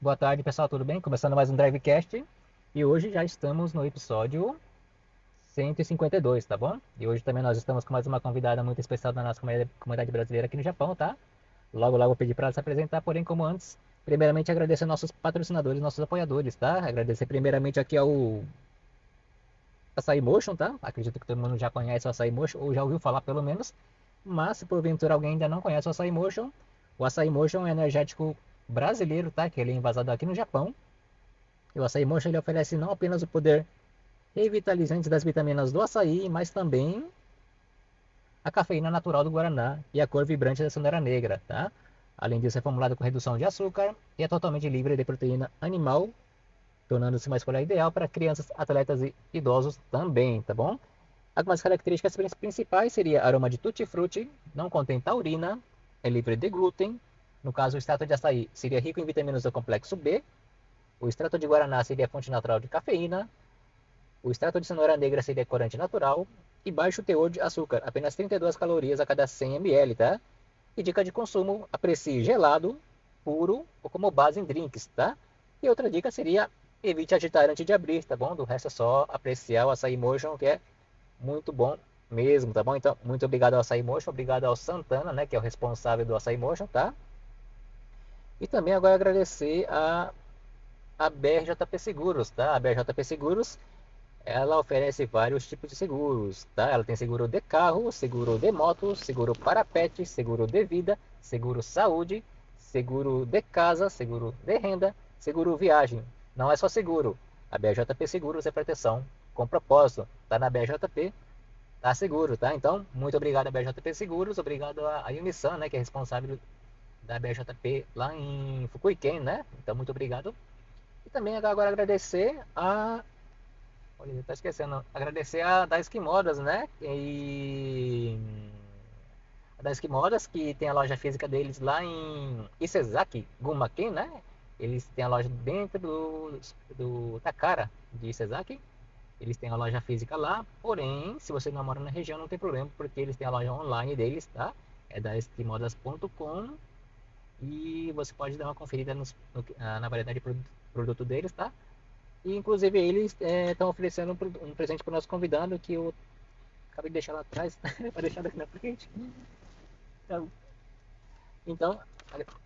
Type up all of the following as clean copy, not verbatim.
Boa tarde, pessoal, tudo bem? Começando mais um Drivecast. E hoje já estamos no episódio 152, tá bom? E hoje também nós estamos com mais uma convidada muito especial da nossa comunidade brasileira aqui no Japão, tá? Logo, logo eu pedi para ela se apresentar, porém, como antes, primeiramente agradecer nossos patrocinadores, nossos apoiadores, tá? Agradecer primeiramente aqui ao Açaí Motion, tá? Acredito que todo mundo já conhece o Açaí Motion, ou já ouviu falar pelo menos. Mas se porventura alguém ainda não conhece o Açaí Motion é um energético brasileiro, tá? Que ele é envasado aqui no Japão. E o Açaí Motion ele oferece não apenas o poder revitalizante das vitaminas do açaí, mas também a cafeína natural do guaraná e a cor vibrante da cenoura negra, tá? Além disso, é formulado com redução de açúcar e é totalmente livre de proteína animal, tornando-se uma escolha ideal para crianças, atletas e idosos também, tá bom? Algumas características principais seria aroma de tutti-frutti, não contém taurina, é livre de glúten. No caso, o extrato de açaí seria rico em vitaminas do complexo B. O extrato de guaraná seria fonte natural de cafeína. O extrato de cenoura negra seria corante natural. E baixo teor de açúcar, apenas 32 calorias a cada 100 ml, tá? E dica de consumo, aprecie gelado, puro ou como base em drinks, tá? E outra dica seria evite agitar antes de abrir, tá bom? Do resto é só apreciar o açaí motion, que é muito bom mesmo, tá bom? Então, muito obrigado ao Açaí Motion, obrigado ao Santana, né, que é o responsável do Açaí Motion, tá? E também agora agradecer a BRJP Seguros, tá? A BRJP Seguros, ela oferece vários tipos de seguros, tá? Ela tem seguro de carro, seguro de moto, seguro para pet, seguro de vida, seguro saúde, seguro de casa, seguro de renda, seguro viagem. Não é só seguro. A BRJP Seguros é proteção com propósito. Tá na BRJP, tá seguro, tá? Então, muito obrigado a BJP Seguros, obrigado a Unisan, né, que é responsável da BJP lá em Fukuiken, né? Então, muito obrigado. E também agora agradecer a... Olha, eu tô esquecendo. Agradecer a Daisuke Modas, né? E... A Daisuke Modas, que tem a loja física deles lá em Isezaki, Gunma-ken, né? Eles têm a loja dentro do Takara de Isezaki. Eles têm a loja física lá, porém, se você não mora na região, não tem problema, porque eles têm a loja online deles, tá? É da esquimodas.com e você pode dar uma conferida na variedade de produto deles, tá? E inclusive eles estão oferecendo um presente para o nosso convidado que eu acabei de deixar lá atrás, para deixar daqui na frente. Então,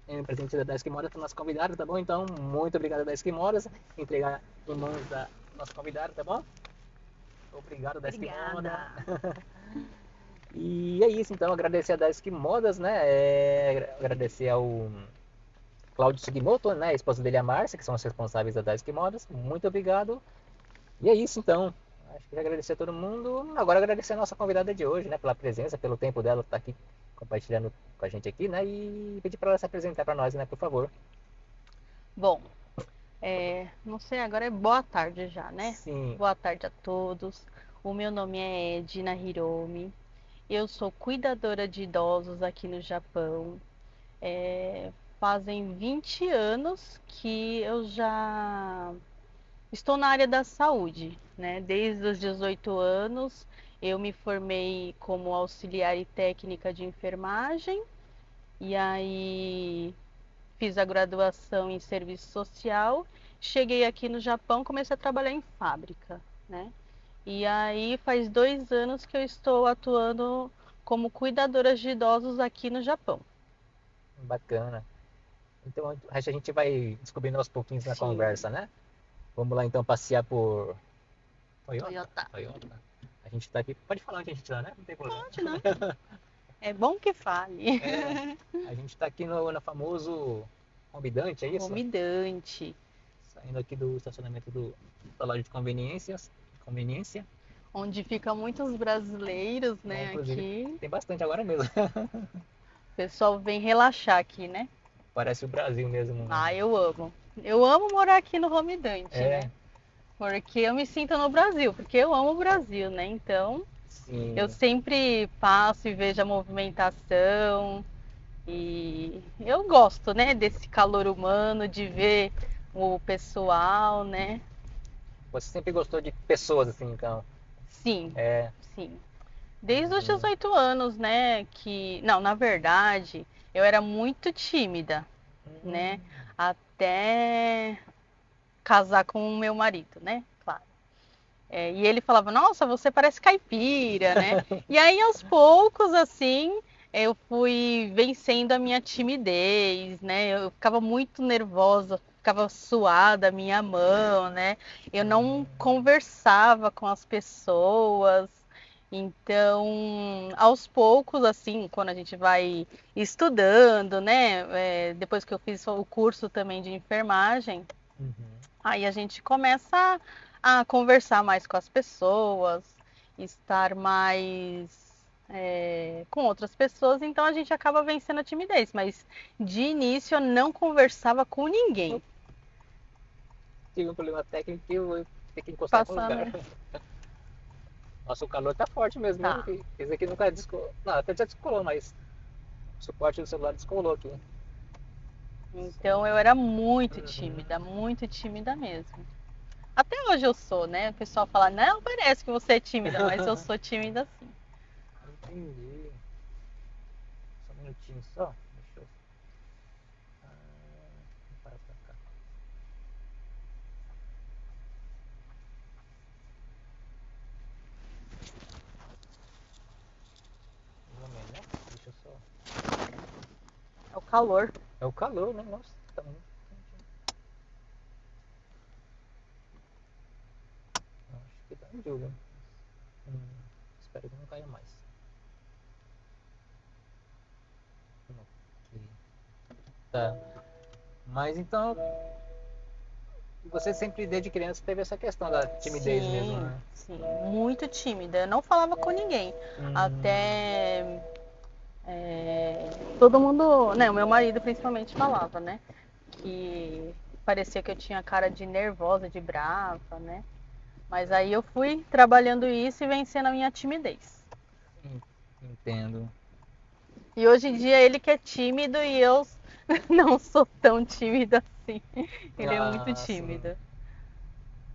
é um presente da Esquimodas para o nosso convidado, tá bom? Então, muito obrigado da Esquimodas, entregar em mãos da nosso convidado, tá bom? Obrigado da Esquimoda. Obrigada. E é isso, então, agradecer a Daisuke Modas, né? Agradecer ao Claudio Sugimoto, né? A esposa dele, a Márcia, que são os responsáveis da Daisuke Modas. Muito obrigado. E é isso, então. Acho que agradecer a todo mundo. Agora agradecer a nossa convidada de hoje, né? Pela presença, pelo tempo dela estar aqui compartilhando com a gente aqui, né? E pedir para ela se apresentar para nós, né? Por favor. Bom, não sei, agora é boa tarde já, né? Sim. Boa tarde a todos. O meu nome é Edna Hiromi. Eu sou cuidadora de idosos aqui no Japão. Fazem 20 anos que eu já estou na área da saúde, né? Desde os 18 anos eu me formei como auxiliar e técnica de enfermagem. E aí fiz a graduação em serviço social, cheguei aqui no Japão, comecei a trabalhar em fábrica, né? E aí faz 2 anos que eu estou atuando como cuidadora de idosos aqui no Japão. Bacana. Então, o resto a gente vai descobrindo aos pouquinhos na Sim, conversa, né? Vamos lá, então, passear por Toyota. Toyota. Toyota. A gente tá aqui. Pode falar onde a gente tá, né? Não tem problema. Pode, não? É bom que fale. É, a gente tá aqui no famoso Romidante, é isso? Romidante, Saindo aqui do estacionamento da loja de conveniências. Conveniência. onde ficam muitos brasileiros, É, né, inclusive, aqui. tem bastante agora mesmo. O pessoal vem relaxar aqui, né? Parece o Brasil mesmo. Ah, eu amo. Eu amo morar aqui no Romidante, É, né? Porque eu me sinto no Brasil, porque eu amo o Brasil, né? Então, eu sim. sempre passo e vejo a movimentação e eu gosto, né, desse calor humano, de ver o pessoal, né? Você sempre gostou de pessoas, assim, então. Sim, É. sim. Desde os 18 anos, né, que, não, na verdade, eu era muito tímida. né? Até casar com o meu marido, né? Claro. E ele falava, nossa, você parece caipira, né? E aí, aos poucos, assim, eu fui vencendo a minha timidez, né? Eu ficava muito nervosa, ficava suada a minha mão, né? Eu não conversava com as pessoas. Então, aos poucos, assim, quando a gente vai estudando, né? Depois que eu fiz o curso também de enfermagem, aí a gente começa a conversar mais com as pessoas, estar mais com outras pessoas, então a gente acaba vencendo a timidez. Mas de início eu não conversava com ninguém. Tive um problema técnico que eu vou ter que encostar em algum lugar. Passando. Nossa, o calor tá forte mesmo, Tá. hein? Esse aqui nunca descolou. Não, até já descolou, mas o suporte do celular descolou aqui. Então eu era muito tímida mesmo. Até hoje eu sou, né? O pessoal fala, não, parece que você é tímida, mas eu sou tímida sim. Entendi. Só um minutinho só. Deixa eu. Para pra cá. Mais ou menos, né? Deixa eu só. É o calor. É o calor, né? Nossa, tá muito. Acho que tá em julho. Espero que não caia mais. Ok. Tá. Mas então, você sempre desde criança teve essa questão da timidez mesmo, Sim, né? sim, muito tímida. Eu não falava com ninguém. Até todo mundo, né, o meu marido principalmente falava, né, que parecia que eu tinha cara de nervosa, de brava, né? Mas aí eu fui trabalhando isso e vencendo a minha timidez. Entendo. E hoje em dia ele que é tímido e eu não sou tão tímida assim. Ele é muito Ah, sim. tímido,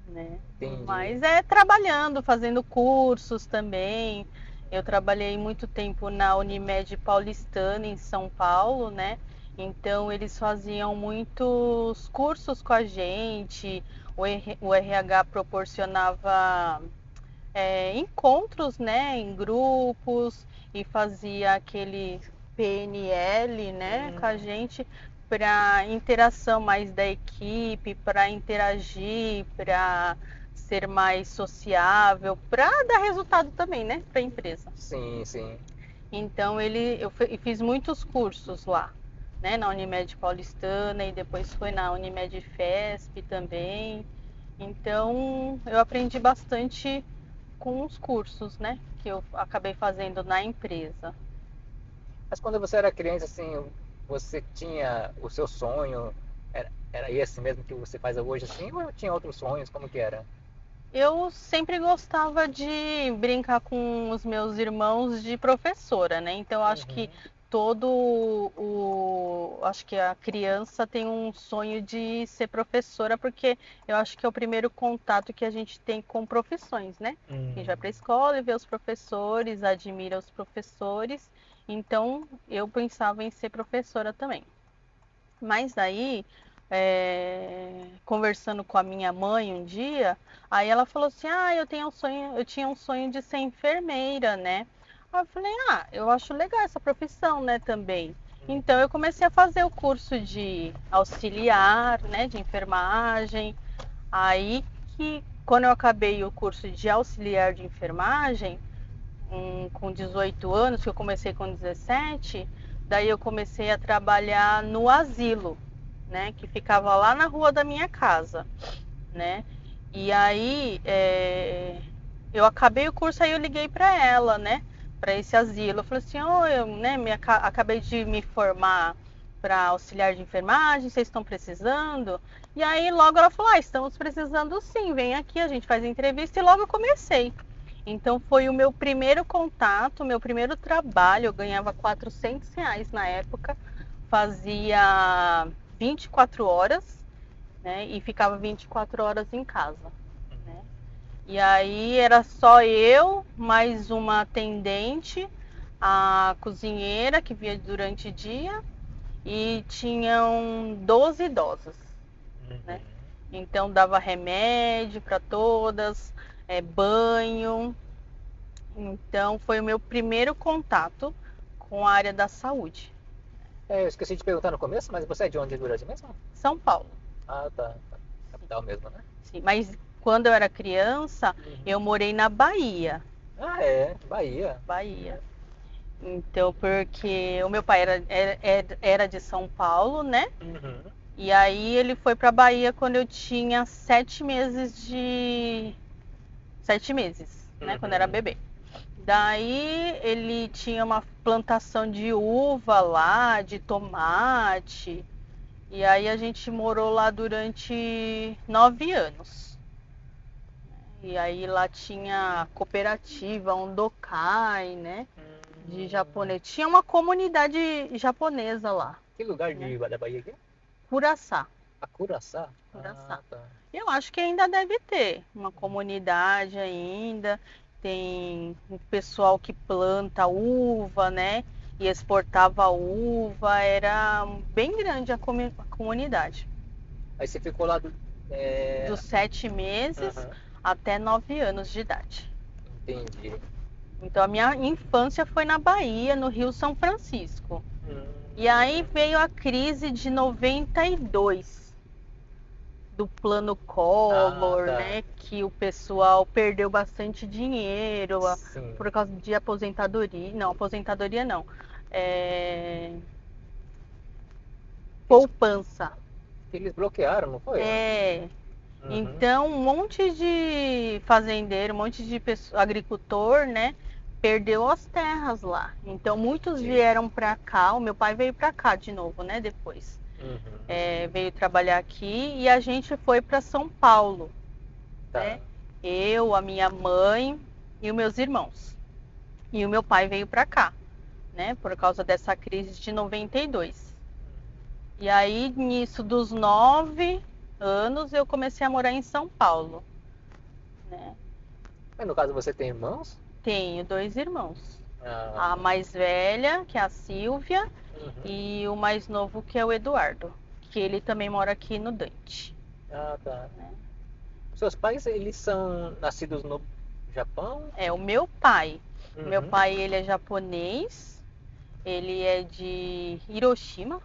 né? Entendi. Mas é trabalhando, fazendo cursos também. Eu trabalhei muito tempo na Unimed Paulistana, em São Paulo, né? Então eles faziam muitos cursos com a gente, o RH proporcionava encontros, né, em grupos e fazia aquele PNL, né, com a gente para interação mais da equipe, para interagir, para ser mais sociável, para dar resultado também, né, para a empresa. Sim, sim. Então eu fiz muitos cursos lá, né, na Unimed Paulistana e depois foi na Unimed Fesp também. Então eu aprendi bastante com os cursos, né, que eu acabei fazendo na empresa. Mas quando você era criança, assim, você tinha o seu sonho, era esse mesmo que você faz hoje, assim, ou tinha outros sonhos, como que era? Eu sempre gostava de brincar com os meus irmãos de professora, né? Então acho que Uhum. acho que a criança tem um sonho de ser professora, porque eu acho que é o primeiro contato que a gente tem com profissões, né? A gente vai para a escola e vê os professores, admira os professores. Então eu pensava em ser professora também. Mas aí, conversando com a minha mãe um dia, aí ela falou assim: "Ah, eu tinha um sonho de ser enfermeira, né?" Aí eu falei: "Ah, eu acho legal essa profissão, né, também." Então eu comecei a fazer o curso de auxiliar, né, de enfermagem. Aí que quando eu acabei o curso de auxiliar de enfermagem, com 18 anos, que eu comecei com 17, daí eu comecei a trabalhar no asilo, né, que ficava lá na rua da minha casa, né? E aí eu acabei o curso, aí eu liguei para ela, né, para esse asilo. Eu falei assim: "Oh, eu, né, acabei de me formar para auxiliar de enfermagem, vocês estão precisando?" E aí logo ela falou: "Ah, estamos precisando sim, vem aqui, a gente faz entrevista." E logo eu comecei. Então foi o meu primeiro contato, meu primeiro trabalho. Eu ganhava R$ 400 na época, fazia 24 horas, né? E ficava 24 horas em casa, né? E aí era só eu, mais uma atendente, a cozinheira que via durante o dia e tinham 12 idosas, né? Uhum. Então dava remédio para todas, banho. Então foi o meu primeiro contato com a área da saúde. Eu esqueci de perguntar no começo, mas você é de onde do Brasil mesmo? São Paulo. Ah, tá. Capital mesmo, né? Sim, mas quando eu era criança, Uhum. eu morei na Bahia. Ah, é. Bahia. Bahia. Então, porque o meu pai era de São Paulo, né? Uhum. E aí ele foi pra Bahia quando eu tinha 7 meses de. 7 meses, né? Quando era Uhum. bebê. Daí ele tinha uma plantação de uva lá, de tomate. E aí a gente morou lá durante 9 anos. E aí lá tinha cooperativa, Ondokai, né? De Hum. japonês. Tinha uma comunidade japonesa lá, Que lugar né? da Bahia aqui? Curaçá. A Curaçá? Curaçá. Ah, tá. Eu acho que ainda deve ter uma comunidade ainda. Tem o pessoal que planta uva, né? E exportava uva. Era bem grande a comunidade. Aí você ficou lá Dos 7 meses Aham, até 9 anos de idade. entendi. Então a minha infância foi na Bahia, no Rio São Francisco. E aí Hum. veio a crise de 92 do plano Ah, Collor, tá. né? Que o pessoal perdeu bastante dinheiro Sim. por causa de aposentadoria. Não, aposentadoria não. É... Eles, Poupança. eles bloquearam, não foi? É. Uhum. Então, um monte de fazendeiro, um monte de agricultor, né? Perdeu as terras lá. Então, muitos Entendi. vieram para cá. O meu pai veio para cá de novo, né? Depois. Uhum. Veio trabalhar aqui e a gente foi para São Paulo, né? Tá. Eu, a minha mãe e os meus irmãos. E o meu pai veio para cá, né? Por causa dessa crise de 92. E aí, nisso dos 9 anos, eu comecei a morar em São Paulo, né? Mas no caso você tem irmãos? Tenho 2 irmãos. Ah, A tá. mais velha, que é a Silvia, Uhum. e o mais novo, que é o Eduardo, que ele também mora aqui no Dante. Ah, tá. Seus pais, eles são nascidos no Japão? É o meu pai. O meu Uhum. pai, ele é japonês, ele é de Hiroshima.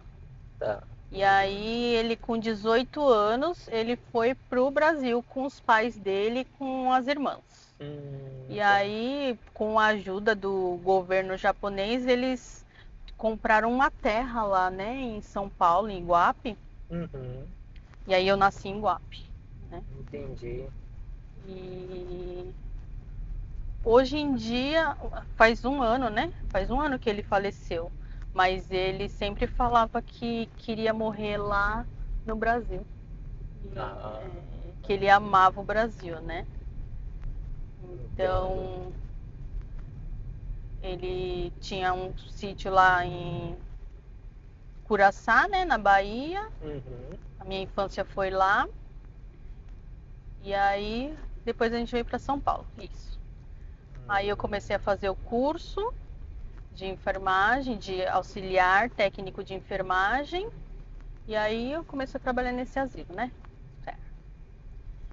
Tá. E Uhum. aí ele com 18 anos, ele foi pro Brasil com os pais dele e com as irmãs. E Tá. aí, com a ajuda do governo japonês, eles compraram uma terra lá, né, em São Paulo, em Guape. Uhum. E aí eu nasci em Guape, né? Entendi. E hoje em dia, faz um ano, né? Faz um ano que ele faleceu. Mas ele sempre falava que queria morrer lá no Brasil. Ah, Que ele amava o Brasil, né? entendo. Então, ele tinha um sítio lá em Curaçá, né, na Bahia. Uhum. A minha infância foi lá. E aí, depois a gente veio para São Paulo. Isso. Aí eu comecei a fazer o curso de enfermagem, de auxiliar técnico de enfermagem. E aí eu comecei a trabalhar nesse asilo, né?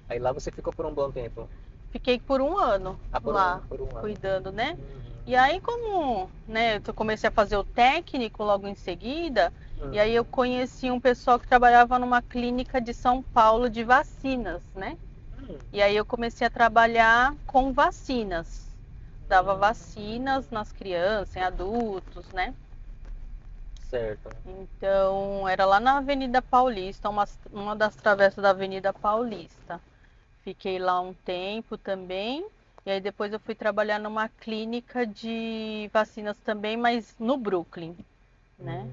Aí lá você ficou por um bom tempo. Fiquei por um ano Ah, lá, por um ano. cuidando, né? E Uhum. aí, como, né, eu comecei a fazer o técnico logo em seguida, e aí eu Uhum. conheci um pessoal que trabalhava numa clínica de São Paulo de vacinas, né? Hum. E aí eu comecei a trabalhar com vacinas. Dava vacinas nas crianças, em adultos, né? Certo. Então, era lá na Avenida Paulista, uma das travessas da Avenida Paulista. Fiquei lá um tempo também. E aí depois eu fui trabalhar numa clínica de vacinas também, mas no Brooklyn, né? Hum.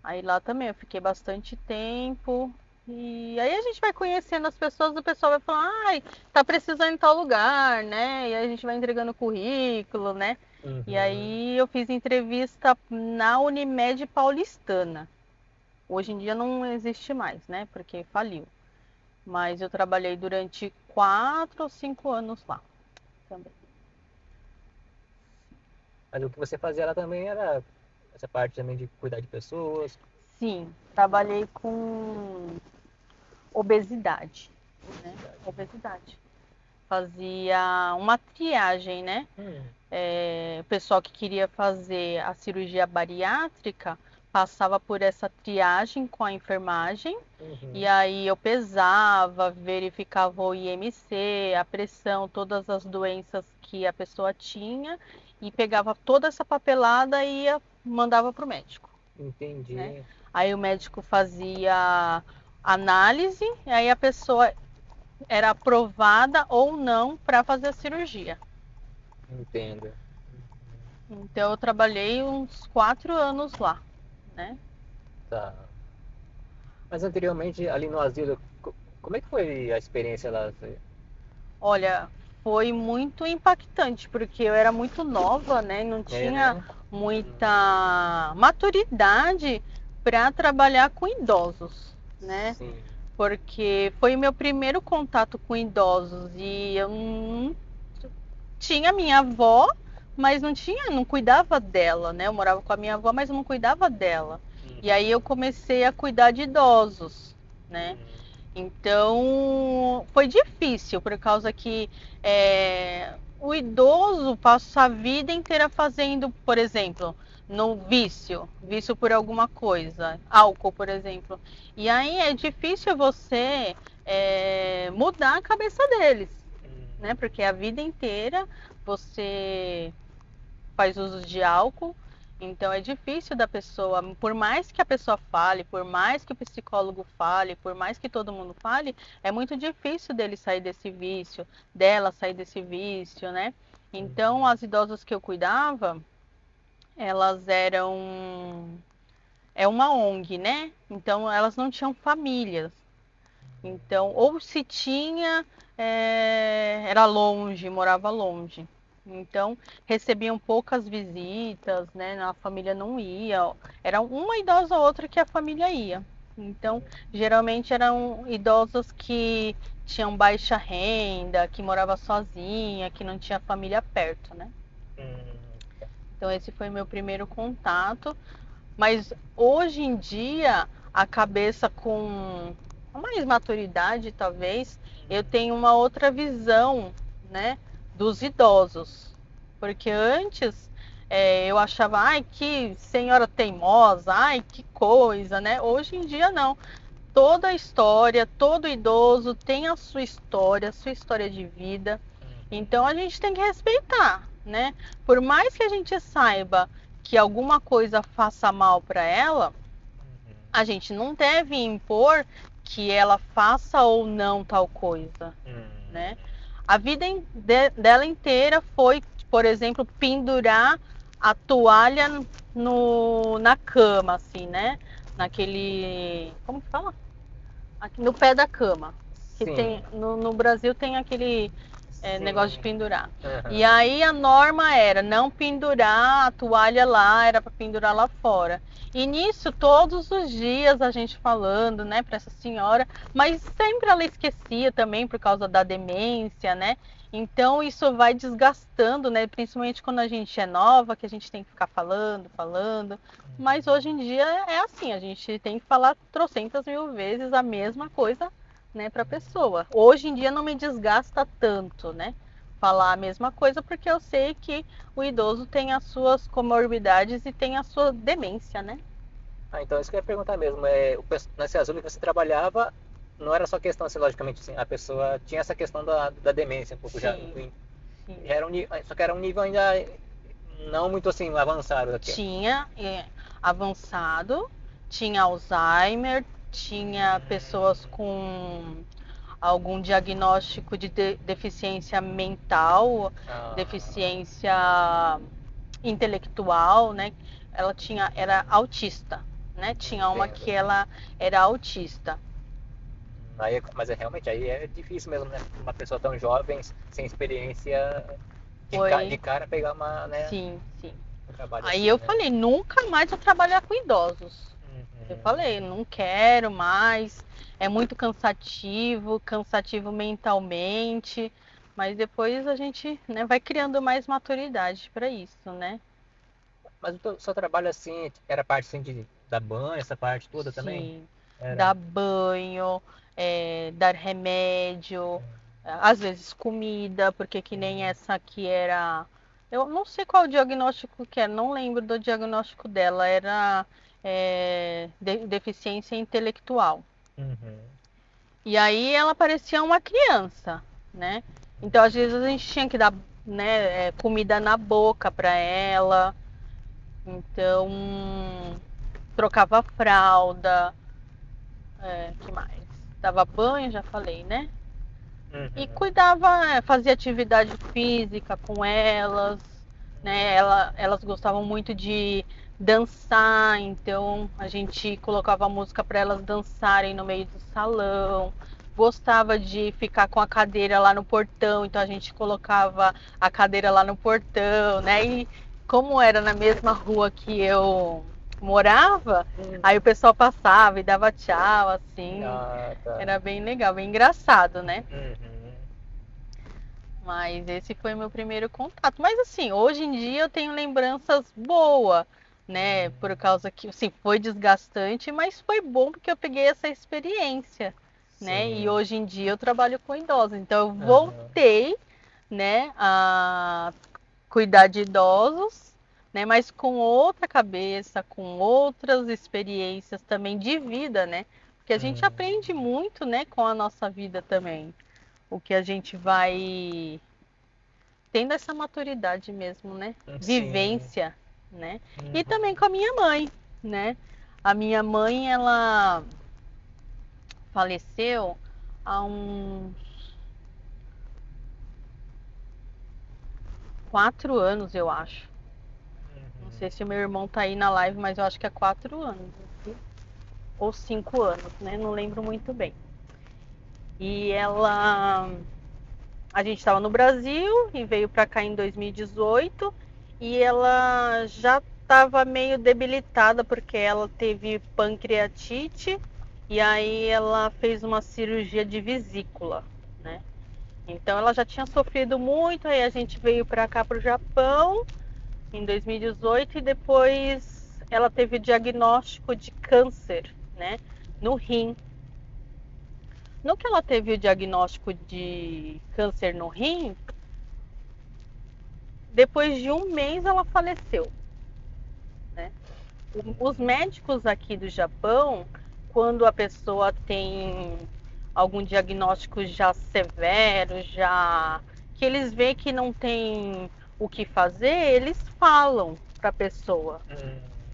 Aí lá também eu fiquei bastante tempo. E aí a gente vai conhecendo as pessoas, o pessoal vai falando, ai, tá precisando em tal lugar, né? E aí a gente vai entregando currículo, né? E Uhum. aí eu fiz entrevista na Unimed Paulistana. Hoje em dia não existe mais, né? Porque faliu. Mas eu trabalhei durante 4 ou 5 anos lá também. Mas o que você fazia lá também era essa parte também de cuidar de pessoas. Sim, trabalhei com obesidade, né? Obesidade. Fazia uma triagem, né? Hum, O pessoal que queria fazer a cirurgia bariátrica passava por essa triagem com a enfermagem e uhum, aí eu pesava, verificava o IMC, a pressão, todas as doenças que a pessoa tinha e pegava toda essa papelada e mandava para o médico, né? entendi, Aí o médico fazia análise e aí a pessoa era aprovada ou não para fazer a cirurgia. entendo. Então eu trabalhei uns 4 anos lá, né? Tá. Mas anteriormente, ali no asilo, como é que foi a experiência lá? Olha, foi muito impactante, porque eu era muito nova, né? Não É, tinha né? muita maturidade para trabalhar com idosos, né? Sim. Porque foi o meu primeiro contato com idosos e eu não tinha minha avó, mas não cuidava dela, né? Eu morava com a minha avó, mas eu não cuidava dela. E aí eu Uhum. comecei a cuidar de idosos, né? Uhum. Então foi difícil, por causa que o idoso passa a vida inteira fazendo, por exemplo, no vício por alguma coisa, álcool, por exemplo. E aí é difícil você mudar a cabeça deles, né? Uhum. Porque a vida inteira você faz uso de álcool, então é difícil da pessoa, por mais que a pessoa fale, por mais que o psicólogo fale, por mais que todo mundo fale, é muito difícil dele sair desse vício, dela sair desse vício, né? Então, Uhum. as idosas que eu cuidava, elas eram uma ONG, né? Então, elas não tinham famílias. Então, ou se tinha, era longe, morava longe. Então, recebiam poucas visitas, né? A família não ia. Era uma idosa ou outra que a família ia. Então, geralmente eram idosas que tinham baixa renda, que morava sozinha, que não tinha família perto, né? Uhum. Então, esse foi meu primeiro contato. Mas hoje em dia, a cabeça com mais maturidade, talvez, eu tenho uma outra visão, né, dos idosos. Porque antes eu achava, ai, que senhora teimosa, ai, que coisa, né? Hoje em dia não. Toda história, todo idoso tem a sua história de vida. Então a gente tem que respeitar, né? Por mais que a gente saiba que alguma coisa faça mal para ela, Uhum. a gente não deve impor que ela faça ou não tal coisa, né? Uhum. A vida dela inteira foi, por exemplo, pendurar a toalha na cama, assim, né? Naquele, como que fala? Aqui no pé da cama. Que tem Sim, no Brasil tem aquele negócio de sim. pendurar. E Aham. aí a norma era não pendurar a toalha lá, era para pendurar lá fora. E nisso todos os dias a gente falando, né, para essa senhora, mas sempre ela esquecia também por causa da demência, né? Então isso vai desgastando, né? Principalmente quando a gente é nova, que a gente tem que ficar falando, falando. Mas hoje em dia é assim, a gente tem que falar trocentas mil vezes a mesma coisa, né, para a pessoa. Hoje em dia não me desgasta tanto, né? Falar a mesma coisa porque eu sei que o idoso tem as suas comorbidades e tem a sua demência, né? Ah, então isso que eu ia perguntar mesmo. É, nesse Azul que você trabalhava, não era só questão, assim, logicamente, assim, a pessoa tinha essa questão da demência um pouco já. Sim, sim. Já era só que era um nível ainda não muito assim avançado aqui. Tinha avançado, tinha Alzheimer, tinha pessoas com algum diagnóstico de deficiência mental, Ah, deficiência intelectual, né? Ela era autista, né? Tinha uma que entendo. ela era autista. Aí, mas realmente aí é difícil mesmo, né? Uma pessoa tão jovem, sem experiência, de Foi, cara pegar né, sim, sim. um trabalho Aí assim, eu né? falei, nunca mais vou trabalhar com idosos. Eu Uhum. falei, não quero mais, é muito cansativo, cansativo mentalmente, mas depois a gente, né, vai criando mais maturidade para isso, né? Mas o seu trabalho assim era parte assim, Dar banho, essa parte toda também? Sim, Era. dar banho, dar remédio, às vezes comida, porque que nem Hum, essa aqui era. Eu não sei qual o diagnóstico que é, não lembro do diagnóstico dela, era deficiência intelectual. uhum, E aí ela parecia uma criança, né? Então às vezes a gente tinha que dar, né, comida na boca para ela, então trocava a fralda, que mais? Dava banho, já falei, né? E uhum, cuidava, fazia atividade física com elas, né? Elas gostavam muito de dançar, então a gente colocava música para elas dançarem no meio do salão. Gostava de ficar com a cadeira lá no portão, então a gente colocava a cadeira lá no portão, né? E como era na mesma rua que eu morava, aí o pessoal passava e dava tchau, assim. ah, tá. Era bem legal, bem engraçado, né? Uhum, Mas esse foi meu primeiro contato. Mas assim, hoje em dia eu tenho lembranças boas, né? Por causa que, assim, foi desgastante, mas foi bom porque eu peguei essa experiência, né? E sim. hoje em dia eu trabalho com idosos. Então eu Aham, voltei, né, a cuidar de idosos, né? Mas com outra cabeça, com outras experiências também de vida, né? Porque a gente aprende muito, né, com a nossa vida também. O que a gente vai tendo essa maturidade mesmo, né? sim. Vivência, né? E também Uhum, com a minha mãe, né? A minha mãe, ela faleceu há uns 4 anos, eu acho. Não uhum, sei se o meu irmão tá aí na live, mas eu acho que é 4 anos. Ou 5 anos, né? Não lembro muito bem. E ela. A gente estava no Brasil e veio para cá em 2018 e ela já estava meio debilitada porque ela teve pancreatite e aí ela fez uma cirurgia de vesícula, né? Então ela já tinha sofrido muito, aí a gente veio para cá para o Japão em 2018 e depois ela teve o diagnóstico de câncer, né, no rim. No que ela teve o diagnóstico de câncer no rim, depois de um mês ela faleceu, né? Os médicos aqui do Japão, quando a pessoa tem algum diagnóstico já severo, já que eles veem que não tem o que fazer, eles falam para a pessoa.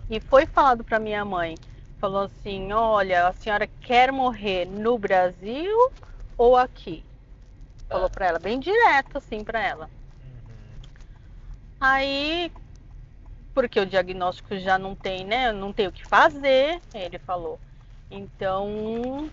E foi falado para minha mãe, falou assim: "Olha, a senhora quer morrer no Brasil ou aqui?" Falou ah, para ela bem direto assim para ela. uhum, Aí, porque o diagnóstico já não tem, né? Não tem o que fazer, ele falou. Então,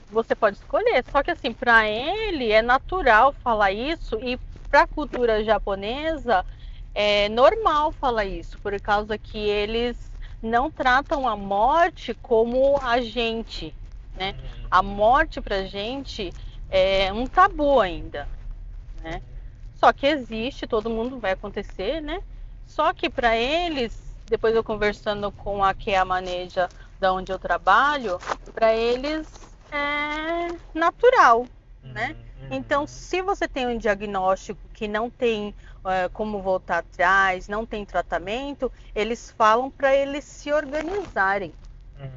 você pode escolher. Só que assim, para ele é natural falar isso e para a cultura japonesa é normal falar isso, por causa que eles não tratam a morte como a gente, né? A morte pra gente é um tabu ainda, né? Só que existe, todo mundo vai acontecer, né? Só que para eles, depois eu conversando com a que é a maneja da onde eu trabalho, para eles é natural, né? Então, uhum, se você tem um diagnóstico que não tem como voltar atrás, não tem tratamento, eles falam para eles se organizarem,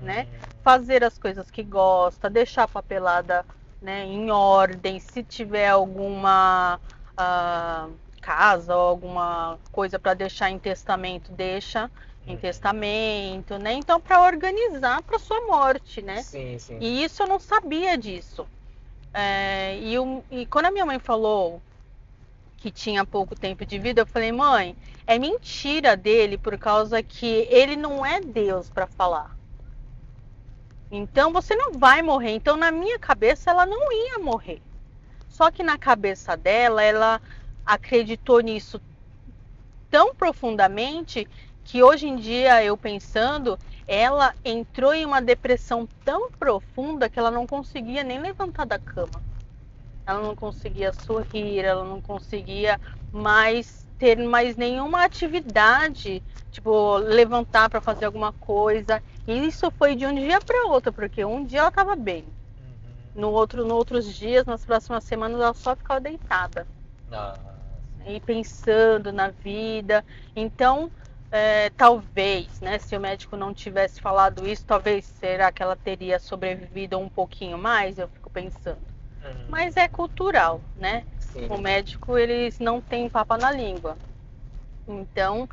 né? uhum, Fazer as coisas que gosta, deixar a papelada, né, em ordem, se tiver alguma ah, casa ou alguma coisa para deixar em testamento, deixa em uhum. testamento, né? Então, para organizar para sua morte, né? Sim, sim. E isso eu não sabia disso. E quando a minha mãe falou que tinha pouco tempo de vida, eu falei, mãe, é mentira dele por causa que ele não é Deus para falar. Então você não vai morrer. Então na minha cabeça ela não ia morrer. Só que na cabeça dela, ela acreditou nisso tão profundamente que hoje em dia eu pensando, ela entrou em uma depressão tão profunda que ela não conseguia nem levantar da cama. Ela não conseguia sorrir, ela não conseguia mais ter mais nenhuma atividade, tipo, levantar para fazer alguma coisa. E isso foi de um dia para outro, porque um dia ela estava bem. No outros dias, nas próximas semanas, ela só ficava deitada. E pensando na vida. Então, talvez, né, se o médico não tivesse falado isso, talvez, será que ela teria sobrevivido um pouquinho mais? Eu fico pensando. Mas é cultural, né? Sim. O médico, eles não têm papa na língua. Então,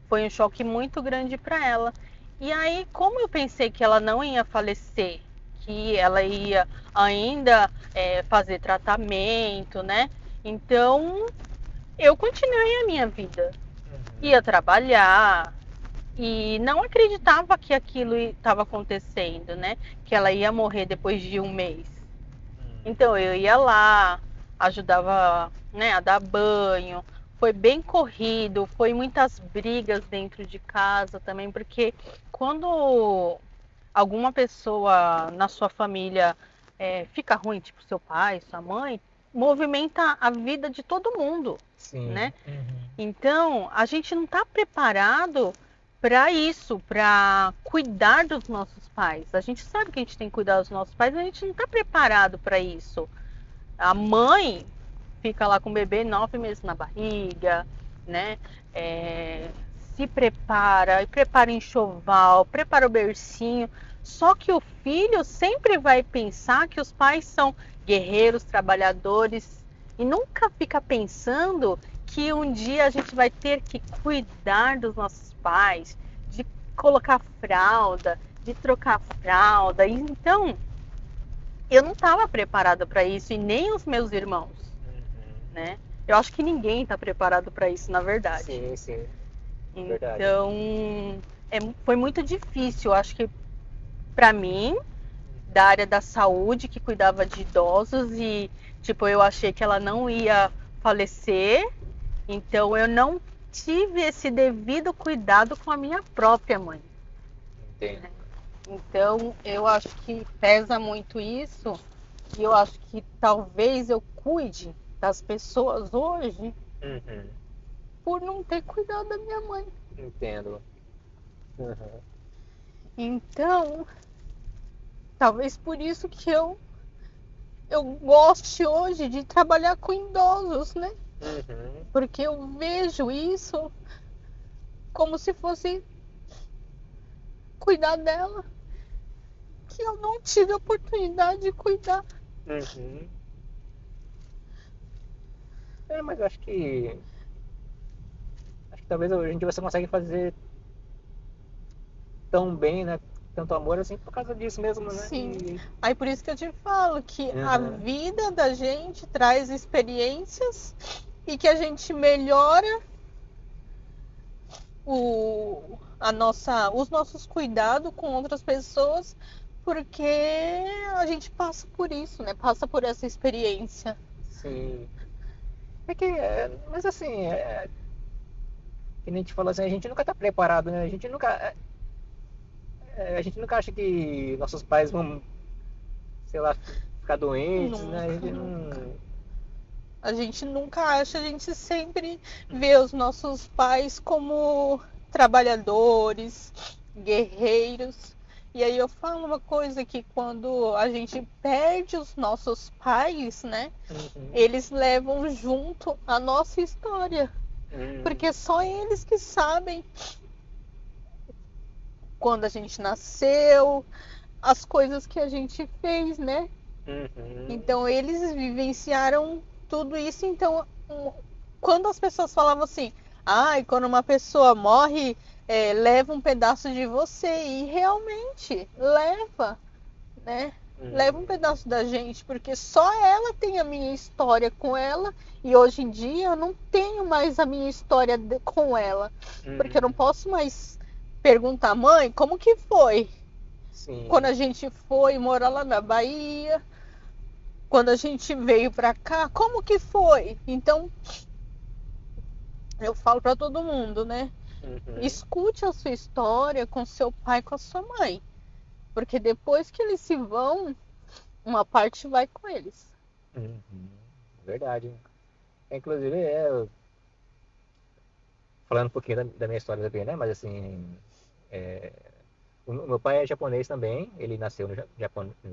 foi um choque muito grande para ela. E aí, como eu pensei que ela não ia falecer, que ela ia ainda fazer tratamento, né? Então, eu continuei a minha vida. Ia trabalhar e não acreditava que aquilo estava acontecendo, né? Que ela ia morrer depois de um mês. Então, eu ia lá, ajudava, né, a dar banho. Foi bem corrido, foi muitas brigas dentro de casa também, porque quando alguma pessoa na sua família fica ruim, tipo seu pai, sua mãe, movimenta a vida de todo mundo, Sim. né? Então, a gente não está preparado para isso, para cuidar dos nossos pais. A gente sabe que a gente tem que cuidar dos nossos pais, mas a gente não está preparado para isso. A mãe fica lá com o bebê 9 meses na barriga, né? Se prepara, e prepara enxoval, prepara o bercinho. Só que o filho sempre vai pensar que os pais são guerreiros, trabalhadores e nunca fica pensando que um dia a gente vai ter que cuidar dos nossos pais, de colocar fralda, de trocar fralda. Então, eu não estava preparada para isso e nem os meus irmãos, né? Eu acho que ninguém está preparado para isso, na verdade. Sim, sim. Então, foi muito difícil. Eu acho que para mim, da área da saúde, que cuidava de idosos e tipo, eu achei que ela não ia falecer, então eu não tive esse devido cuidado com a minha própria mãe. Entendo. Então, eu acho que pesa muito isso e eu acho que talvez eu cuide das pessoas hoje por não ter cuidado da minha mãe. Entendo. Então, talvez por isso que eu goste hoje de trabalhar com idosos, né? Porque eu vejo isso como se fosse cuidar dela, que eu não tive a oportunidade de cuidar. Mas eu acho que talvez hoje em dia você consegue fazer tão bem, né? Tanto amor assim por causa disso mesmo, né? Sim. Aí por isso que eu te falo que a vida da gente traz experiências e que a gente melhora os nossos cuidados com outras pessoas, porque a gente passa por isso, né? Passa por essa experiência. Sim. Mas assim, que nem a gente falou assim, a gente nunca tá preparado, né? A gente nunca acha que nossos pais vão, sei lá, ficar doentes, Nunca, né? A gente nunca acha, a gente sempre vê os nossos pais como trabalhadores, guerreiros. E aí eu falo uma coisa que quando a gente perde os nossos pais, né? Eles levam junto a nossa história. Porque só eles que sabem quando a gente nasceu, as coisas que a gente fez, né? Então eles vivenciaram tudo isso. Então, quando as pessoas falavam assim, quando uma pessoa morre, leva um pedaço de você, e realmente leva, né? Leva um pedaço da gente, porque só ela tem a minha história com ela, e hoje em dia eu não tenho mais a minha história com ela, porque eu não posso mais perguntar, mãe, como que foi? Sim. Quando a gente foi morar lá na Bahia, quando a gente veio pra cá, como que foi? Então, eu falo pra todo mundo, né? Escute a sua história com seu pai, com a sua mãe. Porque depois que eles se vão, uma parte vai com eles. Verdade. Inclusive, falando um pouquinho da minha história também, né? Mas assim, é, o meu pai é japonês também, ele nasceu no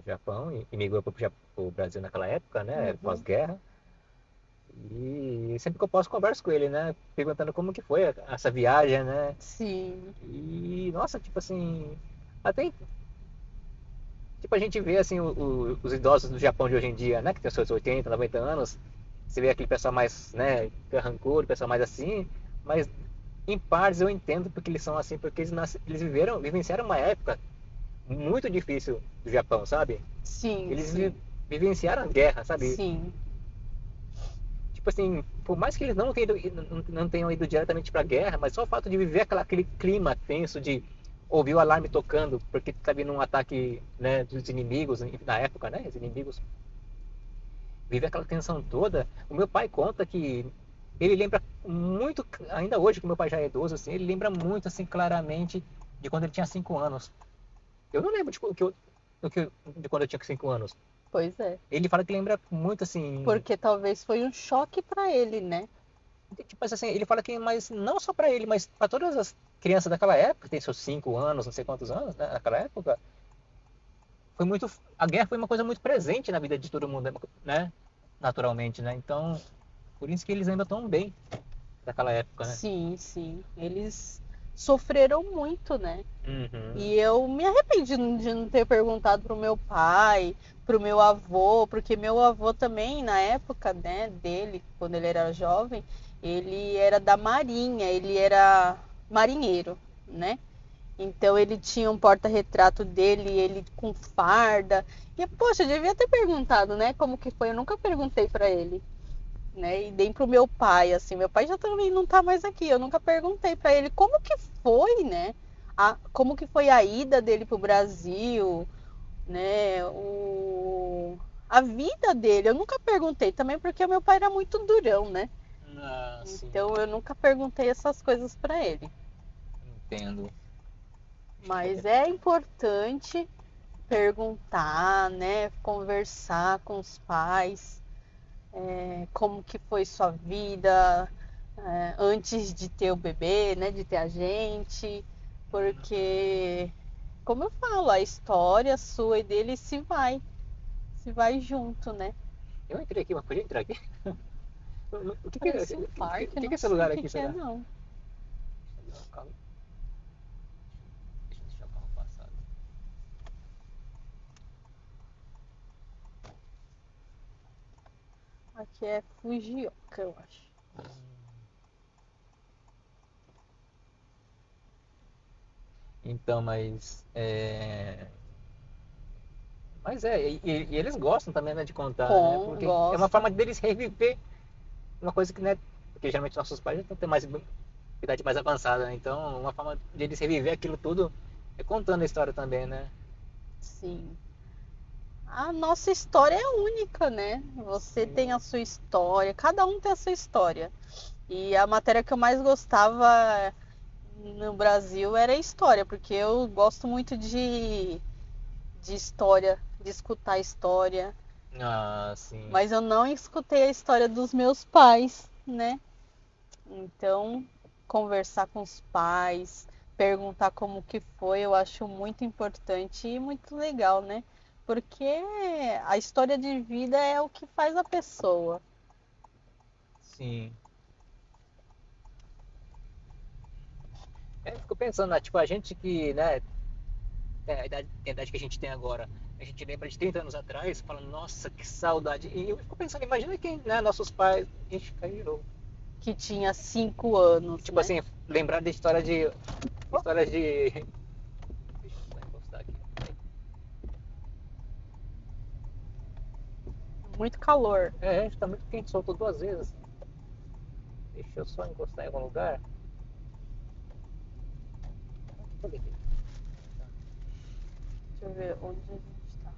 Japão e migrou para o Brasil naquela época, né? Uhum. Pós-guerra. E sempre que eu posso converso com ele, né? Perguntando como que foi essa viagem, né? Sim, E, nossa, tipo assim, até tipo a gente vê assim os idosos do Japão de hoje em dia, né? Que tem seus 80, 90 anos, você vê aquele pessoal mais, né? Carrancudo, pessoal mais assim, mas em partes eu entendo porque eles são assim, porque eles vivenciaram uma época muito difícil do Japão, sabe? sim, Eles sim, vivenciaram guerra, sabe? sim, Tipo assim, por mais que eles não tenham ido diretamente pra guerra, mas só o fato de viver aquele clima tenso de ouvir o alarme tocando, porque tá vindo um ataque, né, dos inimigos, na época, né? Os inimigos viver aquela tensão toda. O meu pai conta que ele lembra muito, ainda hoje, que o meu pai já é idoso, assim, ele lembra muito, assim, claramente de quando ele tinha 5 anos. Eu não lembro de quando eu tinha 5 anos. pois é. Ele fala que lembra muito, assim, Porque talvez foi um choque para ele, né? tipo assim, ele fala que, mas não só para ele, mas para todas as crianças daquela época, que tem seus 5 anos, não sei quantos anos, né, naquela época, foi muito, a guerra foi uma coisa muito presente na vida de todo mundo, né? Naturalmente, né? Então, por isso que eles lembram tão bem daquela época, né? Sim, sim. Eles sofreram muito, né? Uhum. E eu me arrependi de não ter perguntado pro meu pai, pro meu avô, porque meu avô também, na época, né, dele, quando ele era jovem, ele era da Marinha, ele era marinheiro, né? Então ele tinha um porta-retrato dele, ele com farda. E, poxa, eu devia ter perguntado, né, como que foi. Eu nunca perguntei para ele, né? E nem pro meu pai, assim. Meu pai já também não tá mais aqui. Eu nunca perguntei para ele como que foi, né? Como que foi a ida dele pro Brasil, né? A vida dele. Eu nunca perguntei também porque meu pai era muito durão, né? Ah, sim, Então eu nunca perguntei essas coisas para ele. entendo. Mas é importante perguntar, né? Conversar com os pais, como que foi sua vida antes de ter o bebê, né? De ter a gente, porque, como eu falo, a história sua e dele se vai junto, né? Eu entrei aqui, mas podia entrar aqui? O que que é, Parece um parque, o que que não é esse sei o lugar que aqui, que é será? não. Deixa eu ver o carro. Deixa eu o carro passar. Aqui é Fujioka, eu acho. Então, e eles gostam também, né, de contar, né? Porque é uma Gosto. forma deles reviver uma coisa que, né, porque geralmente nossos pais já têm mais idade mais avançada, né? Então, uma forma deles reviver aquilo tudo é contando a história também, né? Sim. A nossa história é única, né? Você tem a Sim. sua história, cada um tem a sua história. E a matéria que eu mais gostava no Brasil era história, porque eu gosto muito de história, de escutar história. Ah, sim. Mas eu não escutei a história dos meus pais, né? Então, conversar com os pais, perguntar como que foi, eu acho muito importante e muito legal, né? Porque a história de vida é o que faz a pessoa. Sim. Fico pensando, né, tipo, a gente que, né, tem a idade que a gente tem agora, a gente lembra de 30 anos atrás, fala, nossa, que saudade. E eu fico pensando, imagina quem, né, nossos pais, a gente caiu de novo. Que tinha 5 anos, Tipo né? assim, lembrar de histórias de, deixa eu só encostar aqui. Muito calor. A gente tá muito quente, soltou 2 vezes. Deixa eu só encostar em algum lugar. Cadê aqui? Deixa eu ver onde a gente tá.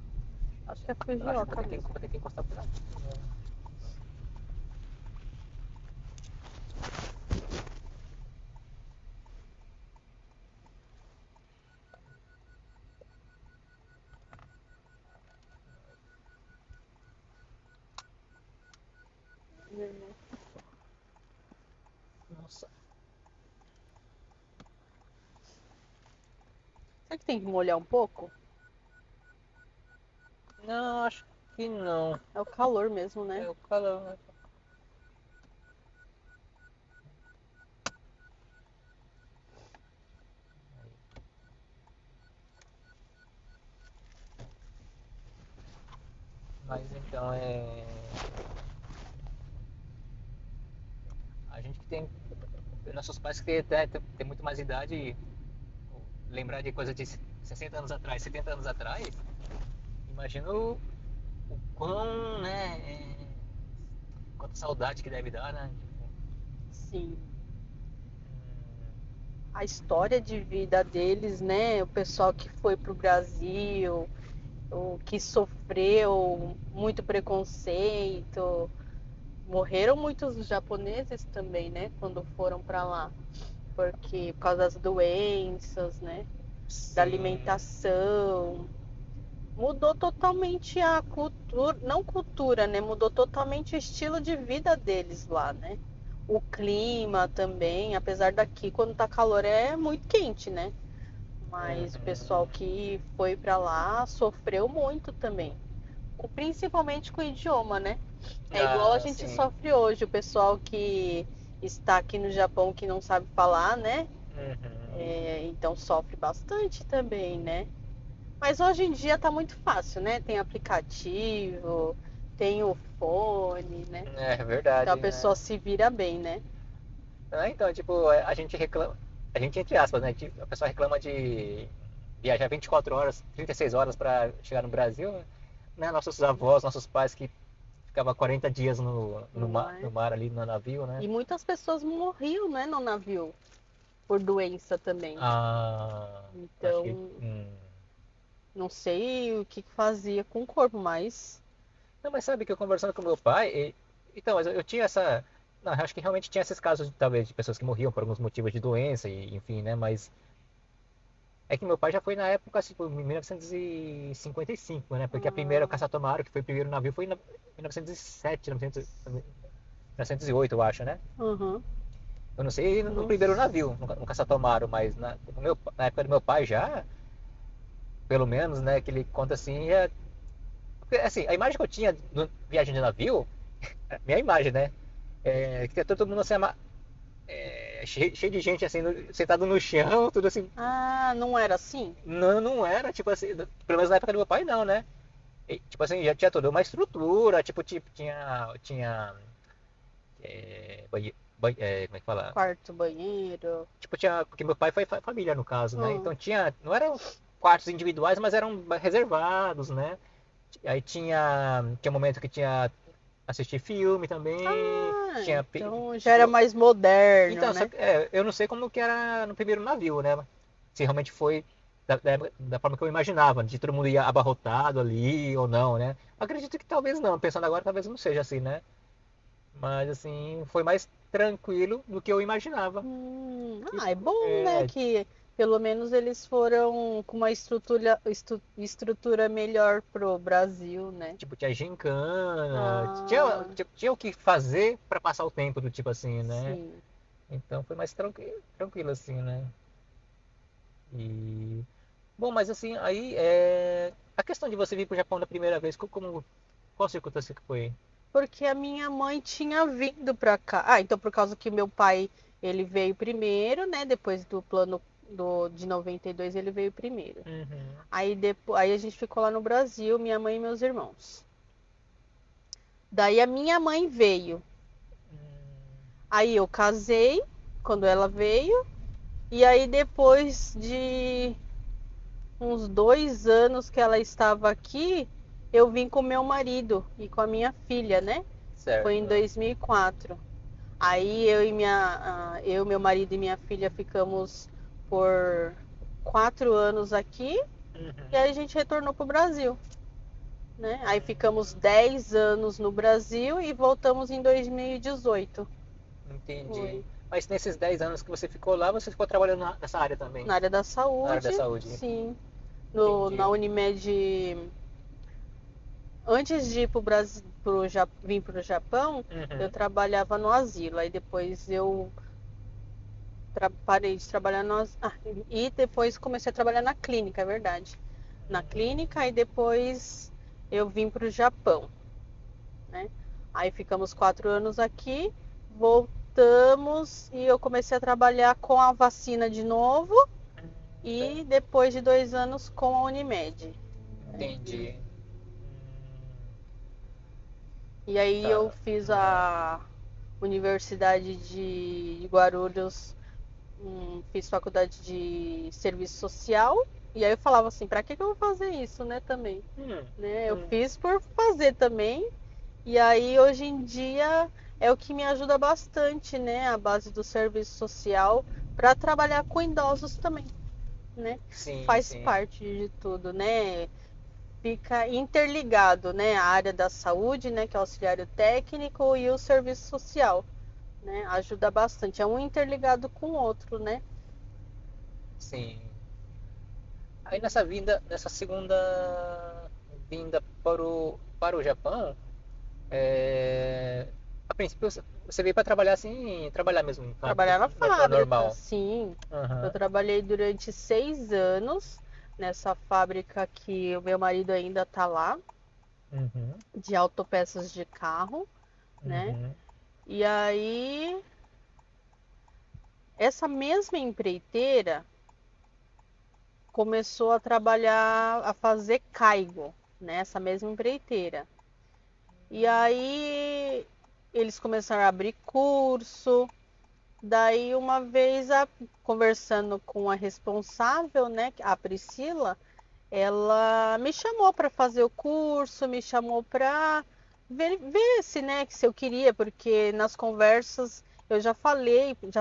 Acho que é Eu acho que Fujioka mesmo. vou ter que encostar por aqui. Será que tem que molhar um pouco? Não, acho que não. É o calor mesmo, É né? o calor, né? Mas então a gente que tem nossos pais que tem muito mais idade, lembrar de coisa de 60 anos atrás, 70 anos atrás, imagino o quão, né, quanta saudade que deve dar, né? Sim. A história de vida deles, né? O pessoal que foi pro Brasil, o que sofreu muito preconceito. Morreram muitos japoneses também, né? Quando foram para lá. Porque por causa das doenças, né? Da Sim. alimentação. Mudou totalmente a cultura, não cultura, né? Mudou totalmente o estilo de vida deles lá, né? O clima também, apesar daqui quando tá calor é muito quente, né? Mas o pessoal Uhum. que foi para lá sofreu muito também. Principalmente com o idioma, né? É igual a Ah, gente sim. sofre hoje, o pessoal que está aqui no Japão que não sabe falar, né? Uhum. Então sofre bastante também, né? Mas hoje em dia tá muito fácil, né? Tem aplicativo, tem o fone, né? É Então a verdade, pessoa né? se vira bem, né? Então, tipo, a gente reclama, a gente entre aspas, né? A pessoa reclama de viajar 24 horas, 36 horas para chegar no Brasil, né? Nossos avós, nossos pais que ficavam 40 dias Não é? no mar ali no navio, né? E muitas pessoas morriam, né, no navio por doença também. Ah, acho que. Então, não sei o que fazia com o corpo, mas Não, mas sabe que eu conversando com meu pai, então, mas eu tinha essa. Não, eu acho que realmente tinha esses casos, talvez, de pessoas que morriam por alguns motivos de doença, e, enfim, né? Mas é que meu pai já foi na época, tipo, em 1955, né? Porque a primeira, o ah, Caça-Tomaro, que foi o primeiro navio, foi em 1907, 1908, eu acho, né? uhum, Eu não sei no não, primeiro navio, no Caça-Tomaro, mas na época do meu pai já, pelo menos, né? Que ele conta assim, porque, assim, a imagem que eu tinha no viagem de navio, minha imagem, né? É, que todo mundo assim, cheio de gente assim, sentado no chão, tudo assim. não era assim? Não, não era, tipo assim, pelo menos na época do meu pai não, né? E, tipo assim, já tinha toda uma estrutura, tipo tinha como é que fala? Quarto, banheiro. Tipo, tinha, porque meu pai foi família no caso, né? Hum. Então tinha, não eram quartos individuais, mas eram reservados, né? Aí tinha um momento que tinha assistir filme também, tinha, Então já era tipo, mais moderno, então, né? eu não sei como que era no primeiro navio, né? Se realmente foi da forma que eu imaginava, de todo mundo ia abarrotado ali ou não, né? Acredito que talvez não, pensando agora, talvez não seja assim, né? Mas assim, foi mais tranquilo do que eu imaginava. É Tipo, bom, né? Que pelo menos eles foram com uma estrutura melhor pro Brasil, né? tipo, tinha gincana, Ah, tinha o que fazer para passar o tempo do tipo assim, né? sim. Então foi mais tranquilo assim, né? E bom, mas assim, aí a questão de você vir pro Japão da primeira vez, qual circunstância que foi? Porque a minha mãe tinha vindo pra cá. Então por causa que meu pai, ele veio primeiro, né? Depois do plano de 92 ele veio primeiro. Uhum. Aí a gente ficou lá no Brasil, minha mãe e meus irmãos. Daí a minha mãe veio. Aí eu casei quando ela veio. E aí depois de uns 2 anos que ela estava aqui, eu vim com meu marido e com a minha filha, né? Foi em Certo. 2004. Aí eu, meu marido e minha filha ficamos por 4 anos aqui e aí a Uhum. gente retornou para o Brasil, né? Aí ficamos 10 anos no Brasil e voltamos em 2018. Entendi. Foi. Mas nesses 10 anos que você ficou lá, você ficou trabalhando nessa área também? Na área da Na área saúde, da saúde? sim. Na Entendi. Unimed, antes de ir pro Brasil, vir para o Japão, eu Uhum. trabalhava no asilo. Aí depois eu parei de trabalhar e depois comecei a trabalhar na clínica, é verdade. Na clínica e depois eu vim para o Japão, né? Aí ficamos 4 anos aqui, voltamos e eu comecei a trabalhar com a vacina de novo e depois de 2 anos com a Unimed. Entendi. E aí Tá. eu fiz a Universidade de Guarulhos, fiz faculdade de serviço social. E aí eu falava assim, pra que eu vou fazer isso, né, também? Né? Eu fiz por fazer também. E aí hoje em dia é o que me ajuda bastante, né, a base do serviço social para trabalhar com idosos também, né? Sim, Faz sim. parte de tudo, né? Fica interligado, né, a área da saúde, né, que é o auxiliário técnico e o serviço social, né? Ajuda bastante, é um interligado com o outro, né? Sim. Aí nessa segunda vinda para o Japão, a princípio você veio para trabalhar assim, trabalhar mesmo em fábrica Trabalhar na fábrica, normal. sim. Eu Aham. trabalhei durante 6 anos nessa fábrica que o meu marido ainda tá lá, Uhum. de autopeças de carro, né? Uhum. E aí, essa mesma empreiteira começou a trabalhar, a fazer caigo, né? Essa mesma empreiteira. E aí, eles começaram a abrir curso. Daí, uma vez, conversando com a responsável, né? A Priscila, ela me chamou para fazer o curso, me chamou para ver se, né, se eu queria, porque nas conversas eu já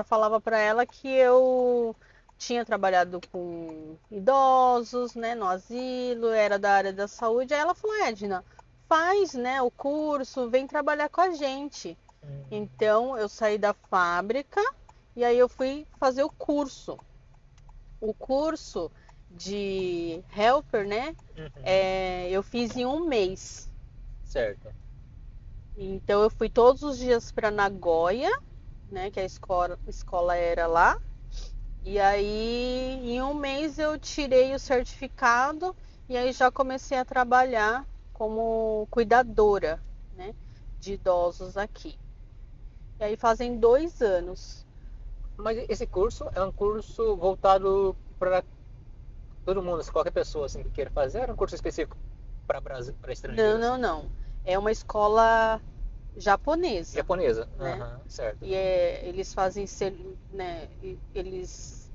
falava para ela que eu tinha trabalhado com idosos, né, no asilo, era da área da saúde. Aí ela falou: Edna, faz, né, o curso, vem trabalhar com a gente. Então eu saí da fábrica e aí eu fui fazer o curso. O curso de helper, né? Uhum. Eu fiz em um mês. Certo. Então eu fui todos os dias para Nagoya, né? Que a escola era lá. E aí em um mês eu tirei o certificado e aí já comecei a trabalhar como cuidadora, né? De idosos aqui. E aí fazem 2 anos. Mas esse curso é um curso voltado para todo mundo, se qualquer pessoa assim que queira fazer, era um curso específico para Brasil, para Não, estrangeiro não, assim. não. É uma escola japonesa, Japonesa. né? Aham, certo. E eles fazem, né? Eles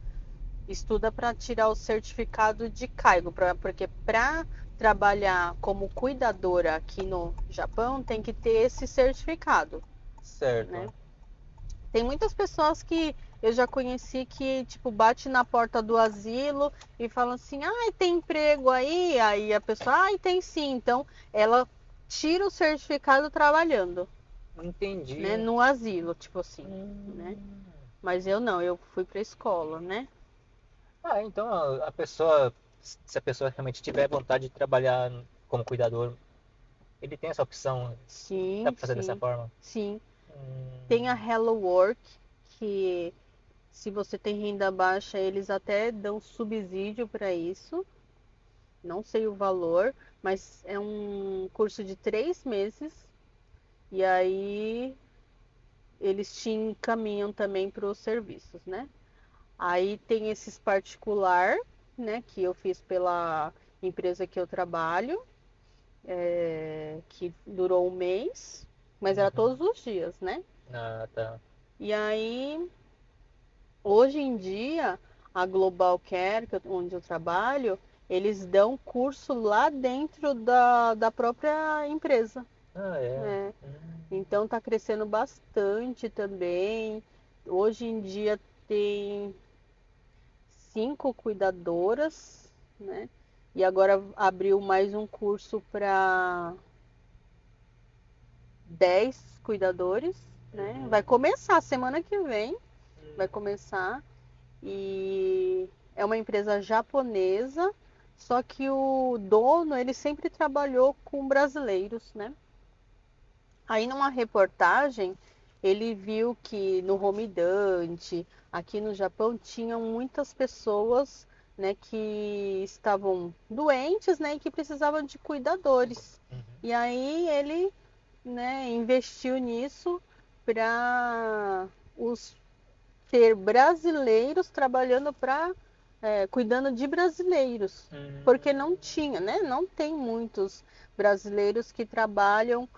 estudam para tirar o certificado de Kaigo, porque para trabalhar como cuidadora aqui no Japão tem que ter esse certificado, né? Certo. Tem muitas pessoas que eu já conheci que, tipo, bate na porta do asilo e falam assim, ai, tem emprego aí? Aí a pessoa, ai, tem sim. Então, ela tira o certificado trabalhando, né? Entendi. No asilo, tipo assim, né? Hum. Mas eu não, eu fui pra escola, né? Ah, então a pessoa, se a pessoa realmente tiver vontade de trabalhar como cuidador, ele tem essa opção, dá Sim, pra fazer dessa sim, forma. sim. Tem a Hum. Hello Work, que se você tem renda baixa, eles até dão subsídio para isso. Não sei o valor, mas é um curso de 3 meses. E aí eles te encaminham também para os serviços, né? Aí tem esses particular, né? Que eu fiz pela empresa que eu trabalho, que durou um mês, mas era Uhum. todos os dias, né? Ah, tá. E aí, hoje em dia, a Global Care, onde eu trabalho, eles dão curso lá dentro da própria empresa, Ah, é. né? Então está crescendo bastante também. Hoje em dia tem 5 cuidadoras, né? E agora abriu mais um curso para 10 cuidadores, né? Uhum. Vai começar semana que vem, vai Hum. começar. E é uma empresa japonesa, só que o dono, ele sempre trabalhou com brasileiros, né? Aí numa reportagem, ele viu que no Home Dante, aqui no Japão tinham muitas pessoas, né, que estavam doentes, né, e que precisavam de cuidadores. Uhum. E aí ele, né, investiu nisso para os ter brasileiros trabalhando para cuidando de brasileiros, porque não tinha, né? Não tem muitos brasileiros que trabalham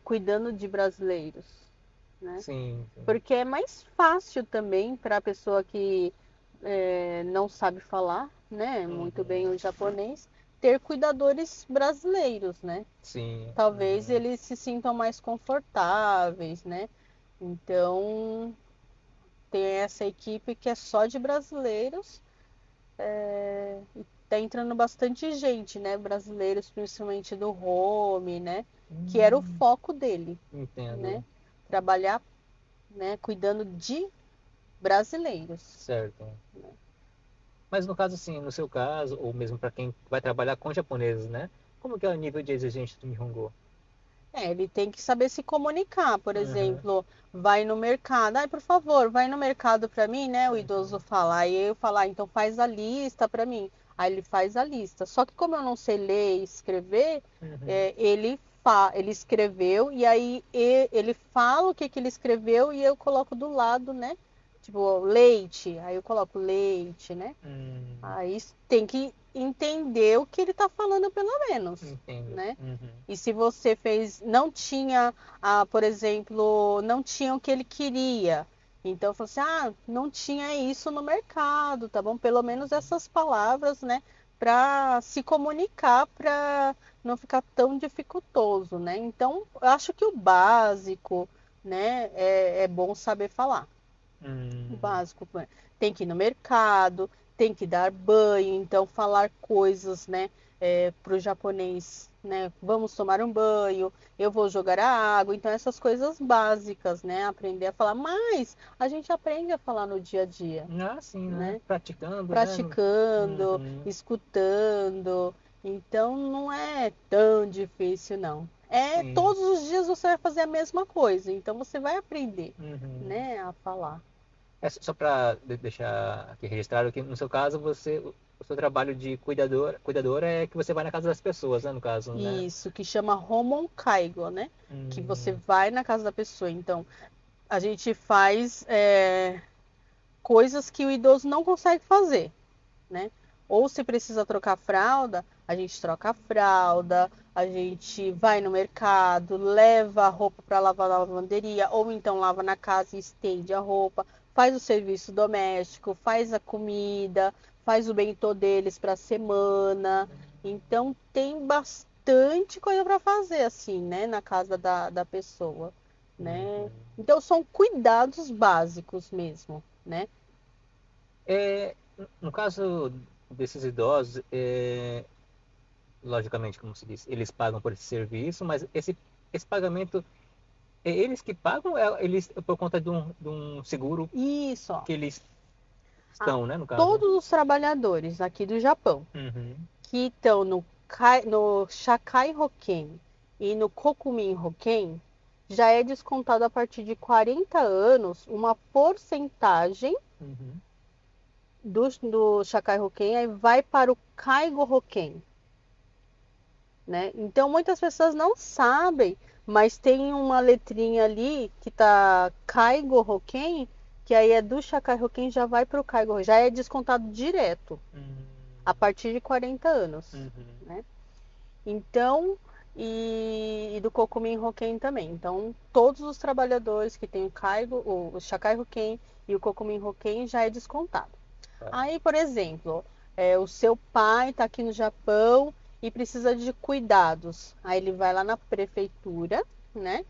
cuidando de brasileiros, né? Sim, sim. Porque é mais fácil também para a pessoa que não sabe falar, né, muito bem Uhum. o japonês, ter cuidadores brasileiros, né? Sim. Talvez Uhum. eles se sintam mais confortáveis, né? Então, tem essa equipe que é só de brasileiros, e tá entrando bastante gente, né? Brasileiros, principalmente do home, né? Que era o Hum, foco dele, né? entendo. Trabalhar, né? Cuidando de brasileiros. Certo. Mas no caso, assim, no seu caso, ou mesmo para quem vai trabalhar com japoneses, né? Como que é o nível de exigência do Nihongo? Ele tem que saber se comunicar, por Uhum. exemplo, vai no mercado, ai, por favor, vai no mercado para mim, né? O idoso Uhum. fala, aí eu falar, então faz a lista para mim. Aí ele faz a lista. Só que como eu não sei ler e escrever, Uhum. ele escreveu e aí ele fala o que que ele escreveu e eu coloco do lado, né? Tipo, leite, aí eu coloco leite, né? Hum, Aí tem que entender o que ele está falando, pelo menos, entendo. né? Uhum. E se você fez, não tinha, por exemplo, não tinha o que ele queria. Então, falou assim, não tinha isso no mercado, tá bom? Pelo menos essas palavras, né? Para se comunicar, para não ficar tão dificultoso, né? Então, eu acho que o básico, né? É bom saber falar. O Hum, básico, né? Tem que ir no mercado, tem que dar banho, então falar coisas, né, para o japonês, né? Vamos tomar um banho, eu vou jogar a água, então essas coisas básicas, né? Aprender a falar, mas a gente aprende a falar no dia a dia, sim, né? né? Praticando, né? Praticando, Uhum. escutando, então não é tão difícil, não. É Sim. todos os dias você vai fazer a mesma coisa, então você vai aprender, Uhum. né, a falar. É só para deixar aqui registrado que no seu caso o seu trabalho de cuidadora é que você vai na casa das pessoas, né? No caso, né? Isso, que chama Homonkaigo, né? Que você Hum, vai na casa da pessoa. Então, a gente faz coisas que o idoso não consegue fazer, né? Ou se precisa trocar fralda, a gente troca a fralda, a gente vai no mercado, leva a roupa para lavar na lavanderia, ou então lava na casa e estende a roupa, faz o serviço doméstico, faz a comida, faz o bentô deles para a semana. Então tem bastante coisa para fazer assim, né, na casa da pessoa, né? uhum. Então são cuidados básicos mesmo, né? É, no caso desses idosos, logicamente, como se diz, eles pagam por esse serviço, mas esse pagamento é eles que pagam, é eles por conta de um seguro Isso, ó. que eles Ah, estão, né, no caso? todos os trabalhadores aqui do Japão Uhum, que estão no Shakai Hoken e no Kokumin Hoken já é descontado a partir de 40 anos uma porcentagem uhum, do Shakai Hoken aí vai para o Kaigo Hoken, né? Então muitas pessoas não sabem, mas tem uma letrinha ali que tá Kaigo Hoken, que aí é do Shakai Hoken já vai para o Kaigo, já é descontado direto uhum, a partir de 40 anos, uhum. né? Então, e do Kokumin Hoken também. Então, todos os trabalhadores que têm o Shakai Hoken e o Kokumin Hoken já é descontado. Tá. Aí, por exemplo, o seu pai está aqui no Japão e precisa de cuidados. Aí ele vai lá na prefeitura, né?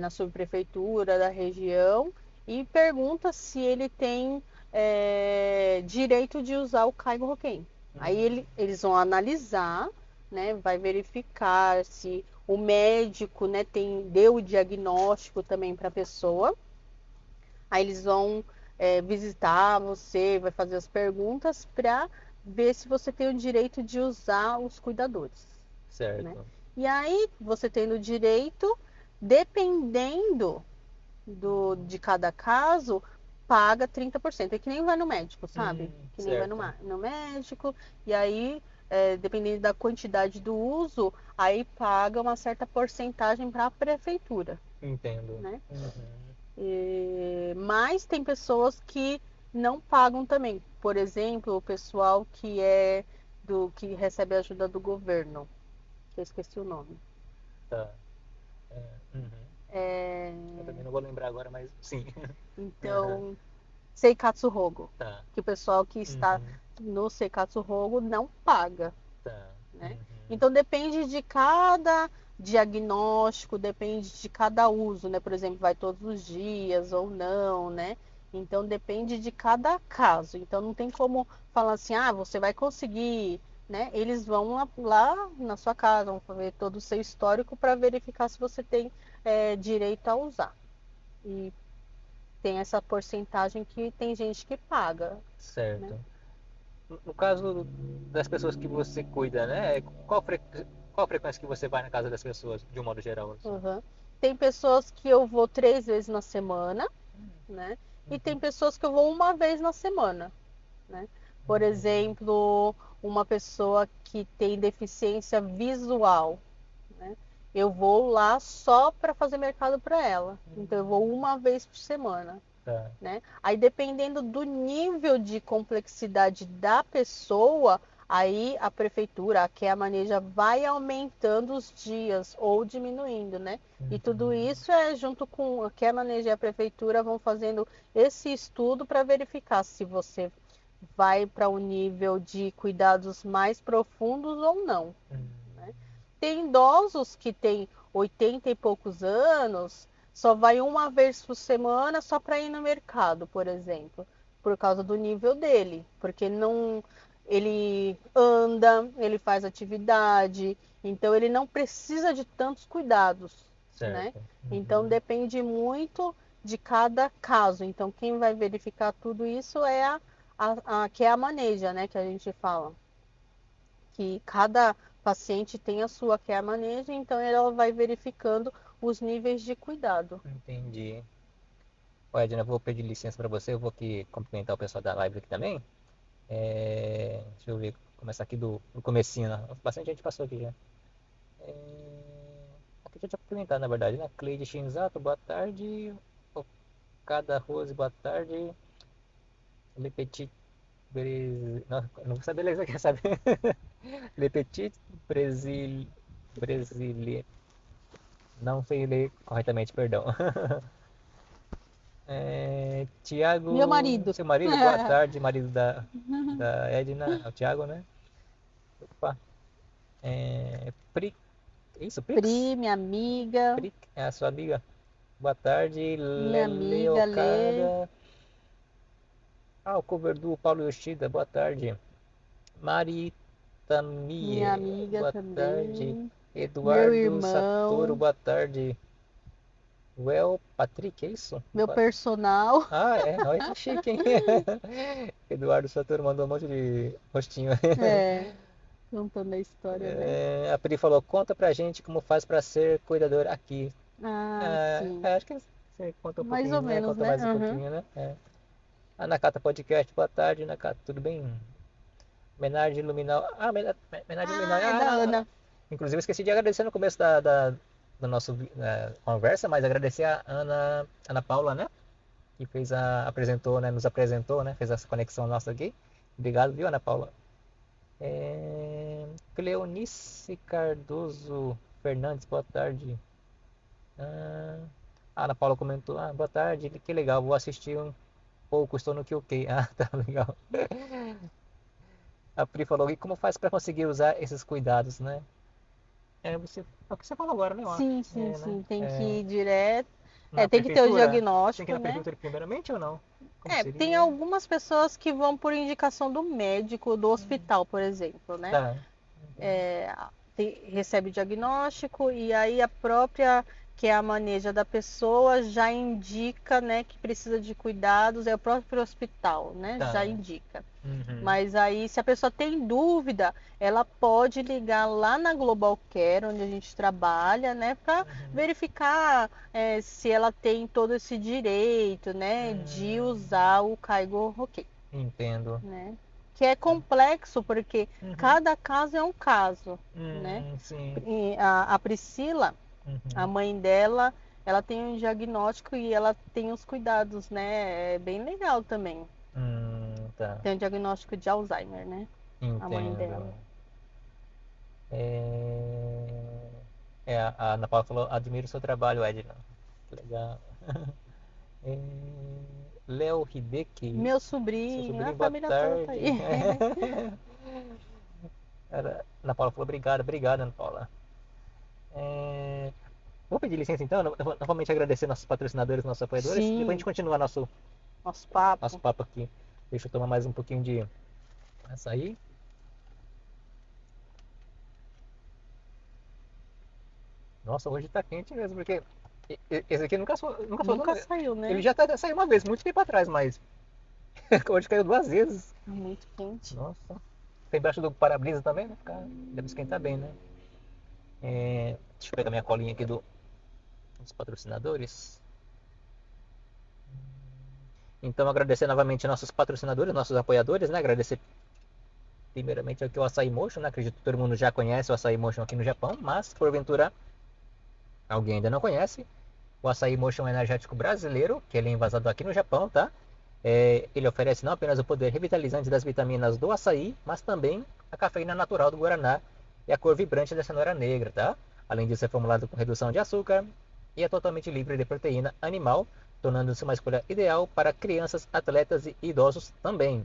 Na subprefeitura da região e pergunta se ele tem direito de usar o Kaigo Hoken. Aí Uhum, eles vão analisar, né, vai verificar se o médico, né, deu o diagnóstico também para a pessoa. Aí eles vão visitar você, vai fazer as perguntas para ver se você tem o direito de usar os cuidadores, né? certo. E aí, você tendo o direito, dependendo de cada caso, paga 30%. É que nem vai no médico, sabe? Que nem vai certo. no médico, e aí, dependendo da quantidade do uso, aí paga uma certa porcentagem para a prefeitura, Entendo. né? Uhum. Mas tem pessoas que não pagam também. Por exemplo, o pessoal que recebe ajuda do governo, que eu esqueci o nome. Tá. É, uhum. É, Eu também não vou lembrar agora, mas sim. Aham. Então, Seikatsu Rogo, Tá. que o pessoal que está Uhum. no Seikatsu Rogo não paga, Tá. né? Uhum. Então depende de cada diagnóstico, depende de cada uso, né? Por exemplo, vai todos os dias ou não, né? Então depende de cada caso. Então não tem como falar assim, ah, você vai conseguir, né? Eles vão lá na sua casa, vão ver todo o seu histórico para verificar se você tem direito a usar. E tem essa porcentagem que tem gente que paga, né? Certo. No caso das pessoas que você cuida, né? Qual a frequência que você vai na casa das pessoas, de um modo geral, assim? Uhum. Tem pessoas que eu vou 3 vezes na semana, né? E tem Uhum. pessoas que eu vou uma vez na semana, né? Por Uhum. exemplo, uma pessoa que tem deficiência visual, né? Eu vou lá só para fazer mercado para ela. Então eu vou uma vez por semana, Tá. né? Aí dependendo do nível de complexidade da pessoa, aí a prefeitura, a que a maneja, vai aumentando os dias ou diminuindo, né? E tudo Uhum. isso é junto com a que a maneja e a prefeitura vão fazendo esse estudo para verificar se você vai para um nível de cuidados mais profundos ou não, Uhum. né? Tem idosos que têm 80 e poucos anos, só vai uma vez por semana só para ir no mercado, por exemplo, por causa do nível dele, porque não ele anda, ele faz atividade, então ele não precisa de tantos cuidados, né? Certo. Então Uhum. depende muito de cada caso. Então quem vai verificar tudo isso é a que é a maneja, né, que a gente fala que cada paciente tem a sua care manager, então ela vai verificando os níveis de cuidado. Entendi. Olha, Edna, eu vou pedir licença para você, eu vou aqui cumprimentar o pessoal da live aqui também. Deixa eu ver, começar aqui do comecinho, né? Bastante gente passou aqui já. Aqui já tinha cumprimentado, na verdade, né? Cleide Shinzato, boa tarde. Okada Rose, boa tarde. Le Petit não vou saber ler isso aqui, sabe? Le Petit Brasile. Não sei ler corretamente, perdão. Meu Tiago, marido. seu marido, boa tarde, marido da Edna, é o Tiago, né? Opa. Pri, isso, Prix? Pri, minha amiga, Pric, é a sua amiga. Boa tarde, minha amiga Lê, Leleocada. Ah, o cover do Paulo Yoshida, boa tarde. minha Maritamie, amiga boa tarde. também, meu Eduardo Satoru, irmão, boa tarde. Well, Patrick, é isso? meu personal. Ah, é, olha que chique, hein? Eduardo Satoru mandou um monte de rostinho. É, contando a história, né? A Pri falou, conta pra gente como faz pra ser cuidador aqui. Ah, sim. Acho que você conta um Mais pouquinho, ou né? menos, Conta né? mais um Uhum. pouquinho, né? A Nakata Podcast, boa tarde, Nakata, tudo bem? Menage Luminal. Menage Luminal. Ah, é da Ana. Inclusive, eu esqueci de agradecer no começo da nossa conversa, mas agradecer a Ana Paula, né? Que apresentou, né? Nos apresentou, né? Fez essa conexão nossa aqui. Obrigado, viu, Ana Paula? Cleonice Cardoso Fernandes, boa tarde. Ah, a Ana Paula comentou, boa tarde, que legal, vou assistir um pouco, estou no QQ. Ah, tá legal. A Pri falou, e como faz para conseguir usar esses cuidados, né? É o que você falou agora, né, eu acho. Sim, sim, Né? sim. Tem que ir direto. Na Tem que ter o prefeitura? Tem que ir diagnóstico, na né? prefeitura primeiramente ou não? Como Tem seria? algumas pessoas que vão por indicação do médico, do hospital, por exemplo, né? Tá. É, recebe o diagnóstico e aí a própria, que é a maneja da pessoa, já indica, né, que precisa de cuidados, é o próprio hospital, né? Já Tá. indica. Uhum. Mas aí, se a pessoa tem dúvida, ela pode ligar lá na Global Care, onde a gente trabalha, né, para Uhum. verificar se ela tem todo esse direito, né, de usar o Kaigo Hockey, Entendo. né? Que é complexo porque Uhum. cada caso é um caso, né? Sim. E a Priscila, a Uhum. mãe dela, ela tem um diagnóstico e ela tem os cuidados, né? É bem legal também. Tá. Tem um diagnóstico de Alzheimer, né? A mãe dela. Entendo. É... a Ana Paula falou, admiro o seu trabalho, Edna. Legal. É, Léo Hideki, Meu seu sobrinho, a sobrinho, boa família toda tá tarde. aí. Ana Paula falou, obrigado, Ana Paula. É, vou pedir licença então, novamente agradecer nossos patrocinadores, nossos apoiadores. Depois a gente Sim, continua nosso nosso papo. papo aqui. Deixa eu tomar mais um pouquinho de açaí. Nossa, hoje tá quente mesmo, porque esse aqui nunca soltou. Nunca saiu, Ele né? já saiu uma vez, muito tempo atrás, mas hoje caiu duas vezes. Muito quente. Nossa. Fica embaixo do para-brisa também, né? Deve esquentar bem, né? Deixa eu pegar minha colinha aqui dos patrocinadores. Então, agradecer novamente nossos patrocinadores, nossos apoiadores, né? Agradecer primeiramente aqui o Açaí Motion, né? Acredito que todo mundo já conhece o Açaí Motion aqui no Japão, mas porventura alguém ainda não conhece. O Açaí Motion é um energético brasileiro, que ele é envasado aqui no Japão, tá? Ele oferece não apenas o poder revitalizante das vitaminas do açaí, mas também a cafeína natural do guaraná e a cor vibrante da cenoura negra, tá? Além disso, é formulado com redução de açúcar e é totalmente livre de proteína animal, tornando-se uma escolha ideal para crianças, atletas e idosos também.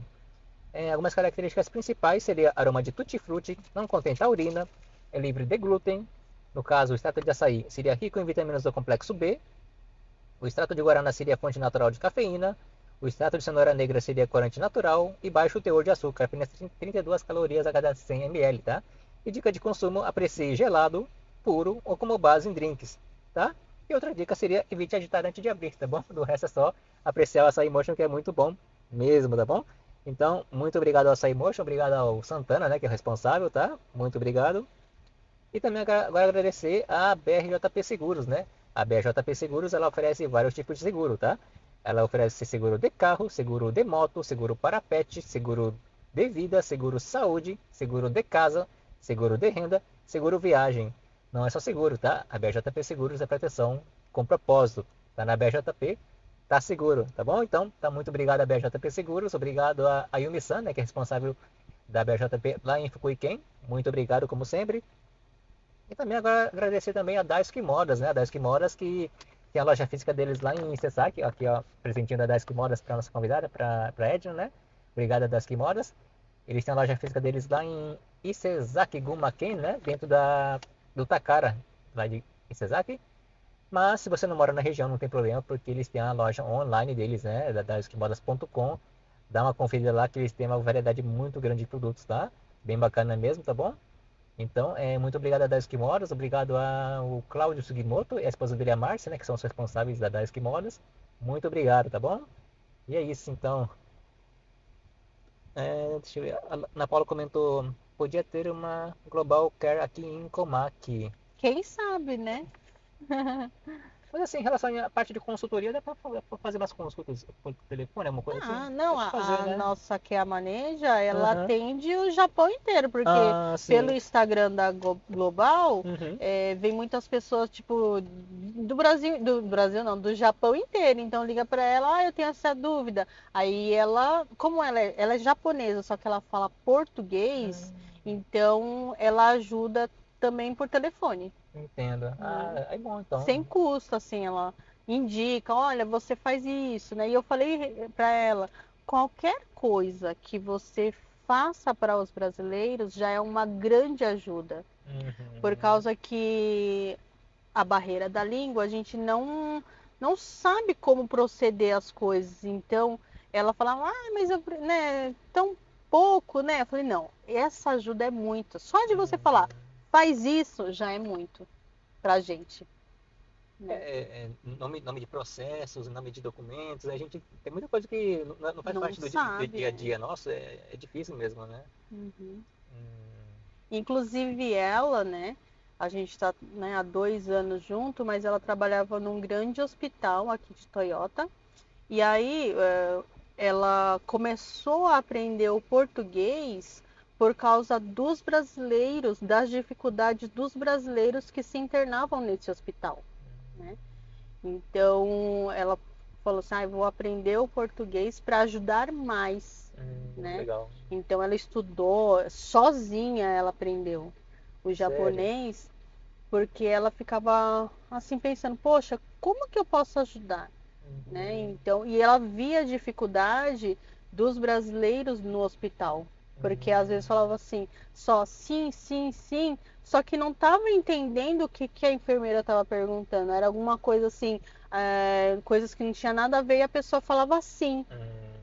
Algumas características principais seria aroma de tutti-frutti, não contém taurina, é livre de glúten. No caso, o extrato de açaí seria rico em vitaminas do complexo B, o extrato de guaraná seria fonte natural de cafeína, o extrato de cenoura negra seria corante natural e baixo teor de açúcar, apenas 32 calorias a cada 100 ml, tá? E dica de consumo, aprecie gelado, puro ou como base em drinks, tá? E outra dica seria evite agitar antes de abrir, tá bom? Do resto é só apreciar o Açaí Motion, que é muito bom mesmo, tá bom? Então, muito obrigado ao Açaí Motion, obrigado ao Santana, né, que é o responsável, tá? Muito obrigado. E também agora agradecer a BRJP Seguros, né? A BRJP Seguros, ela oferece vários tipos de seguro, tá? Ela oferece seguro de carro, seguro de moto, seguro para pet, seguro de vida, seguro saúde, seguro de casa, seguro de renda, seguro viagem. Não é só seguro, tá? A BRJP Seguros é proteção com propósito. Tá na BRJP, tá seguro, tá bom? Então, tá muito obrigado a BRJP Seguros, obrigado a Yumi-san, né, que é responsável da BRJP lá em Fukuiken. Muito obrigado, como sempre. E também agora agradecer também a Daisuke Modas, né? A Daisuke Modas que tem a loja física deles lá em Sesaki. Aqui, ó, presentinho da Daisuke Modas para nossa convidada, para Edna, né? Obrigado, Daisuke Modas. Eles têm a loja física deles lá em Isezaki Gumaken, né? Dentro do Takara, lá de Isezaki. Mas se você não mora na região, não tem problema, porque eles têm a loja online deles, né? Da daisukemodas.com. Dá uma conferida lá que eles têm uma variedade muito grande de produtos, tá? Bem bacana mesmo, tá bom? Então, muito obrigado a Daisuke Modas, obrigado ao Cláudio Sugimoto e a esposa dele, a Márcia, né, que são os responsáveis da Daisuke Modas. Muito obrigado, tá bom? E é isso, então. Deixa eu ver. A Ana Paula comentou, podia ter uma Global Care aqui em Komaki. Quem sabe, né? Mas assim, em relação à parte de consultoria, dá pra fazer umas consultas por telefone, alguma coisa assim? Ah, Dá não, pra fazer, a né? nossa que é a Maneja, ela Aham. atende o Japão inteiro, porque Ah, pelo sim. Instagram da Global, Uhum. vem muitas pessoas, tipo, do Brasil não, do Japão inteiro. Então liga pra ela, eu tenho essa dúvida. Aí ela, como ela é japonesa, só que ela fala português, então ela ajuda também por telefone, Entendo. né? Ah, é bom Sem então. custo, assim, ela indica, olha, você faz isso, né? E eu falei para ela, qualquer coisa que você faça para os brasileiros já é uma grande ajuda, por Uhum. causa que a barreira da língua, a gente não sabe como proceder as coisas. Então, ela falava, mas eu, né, tão pouco, né? Eu falei, não, essa ajuda é muito. Só de você falar, Uhum. faz isso, já é muito pra gente, né? Nome de processos, nome de documentos, a gente tem muita coisa que não faz Não parte do sabe, dia a dia nosso, é difícil mesmo, né? Uhum. Hum, Inclusive ela, né? A gente está, né, há 2 anos junto, mas ela trabalhava num grande hospital aqui de Toyota. E aí ela começou a aprender o português por causa dos brasileiros, das dificuldades dos brasileiros que se internavam nesse hospital, né? Então ela falou assim, vou aprender o português para ajudar mais, né? legal. Então ela estudou sozinha, ela aprendeu o Sério? japonês, porque ela ficava assim pensando, poxa, como que eu posso ajudar? Né? Uhum, Então, e ela via a dificuldade dos brasileiros no hospital, porque às vezes uhum, falava assim, só sim, sim, sim, só que não estava entendendo o que, que a enfermeira estava perguntando, era alguma coisa assim, coisas que não tinha nada a ver e a pessoa falava sim,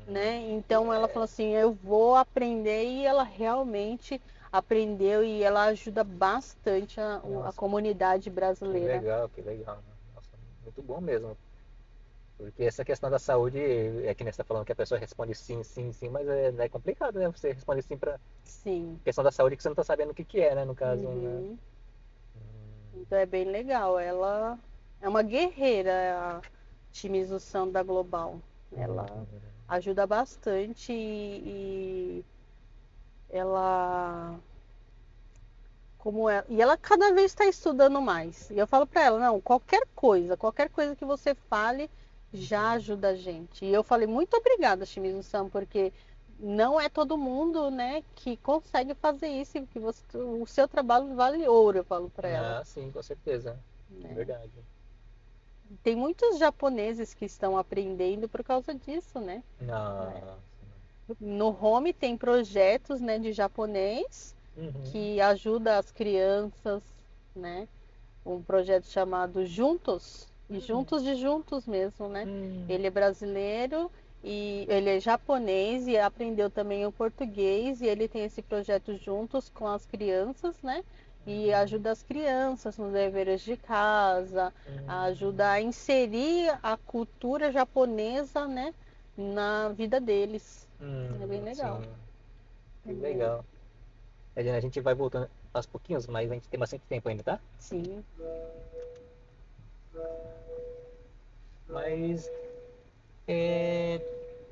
né? Então ela falou assim, eu vou aprender e ela realmente aprendeu e ela ajuda bastante a Nossa, comunidade brasileira. que legal. Nossa, muito bom mesmo. Porque essa questão da saúde, é que nem você está falando que a pessoa responde sim, sim, sim, mas é complicado, né? Você responde sim para Sim. questão da saúde que você não está sabendo o que é, né? No caso, né? Uhum. Então é bem legal. Ela é uma guerreira, a Shimizu-san da Global. Ela Hum, ajuda bastante e ela e ela cada vez está estudando mais. E eu falo para ela, não, qualquer coisa que você fale já ajuda a gente. E eu falei muito obrigada, Shimizu-san, porque não é todo mundo, né, que consegue fazer isso, que o seu trabalho vale ouro, eu falo para ela, ah, sim, com certeza. né? Verdade. Tem muitos japoneses que estão aprendendo por causa disso, né? Nossa. No Home tem projetos, né, de japonês Uhum. que ajuda as crianças, né? Um projeto chamado Juntos, e Hum, Juntos de Juntos mesmo, né? hum, Ele é brasileiro e ele é japonês e aprendeu também o português e ele tem esse projeto Juntos com as crianças, né? E ajuda as crianças nos deveres de casa, ajuda a inserir a cultura japonesa, né, na vida deles. É bem legal. sim, que Também. legal. Eliana, a gente vai voltando aos pouquinhos, mas a gente tem bastante tempo ainda, tá? Sim, Mas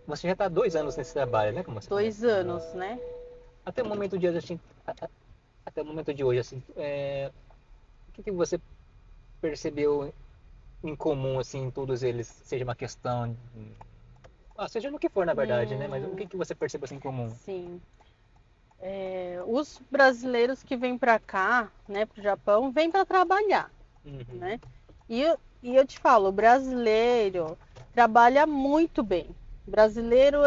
você já está há 2 anos nesse trabalho, né? Como você dois comentou. anos, né? Até o momento de hoje, assim, até o momento de hoje, assim, o que você percebeu em comum, assim, em todos eles, seja uma questão, seja no que for, na verdade, né? Mas o Hum, que você percebeu assim, em comum? sim. Os brasileiros que vêm para cá, né, para o Japão, vêm para trabalhar, Uhum. né? E eu te falo, o brasileiro trabalha muito bem. O brasileiro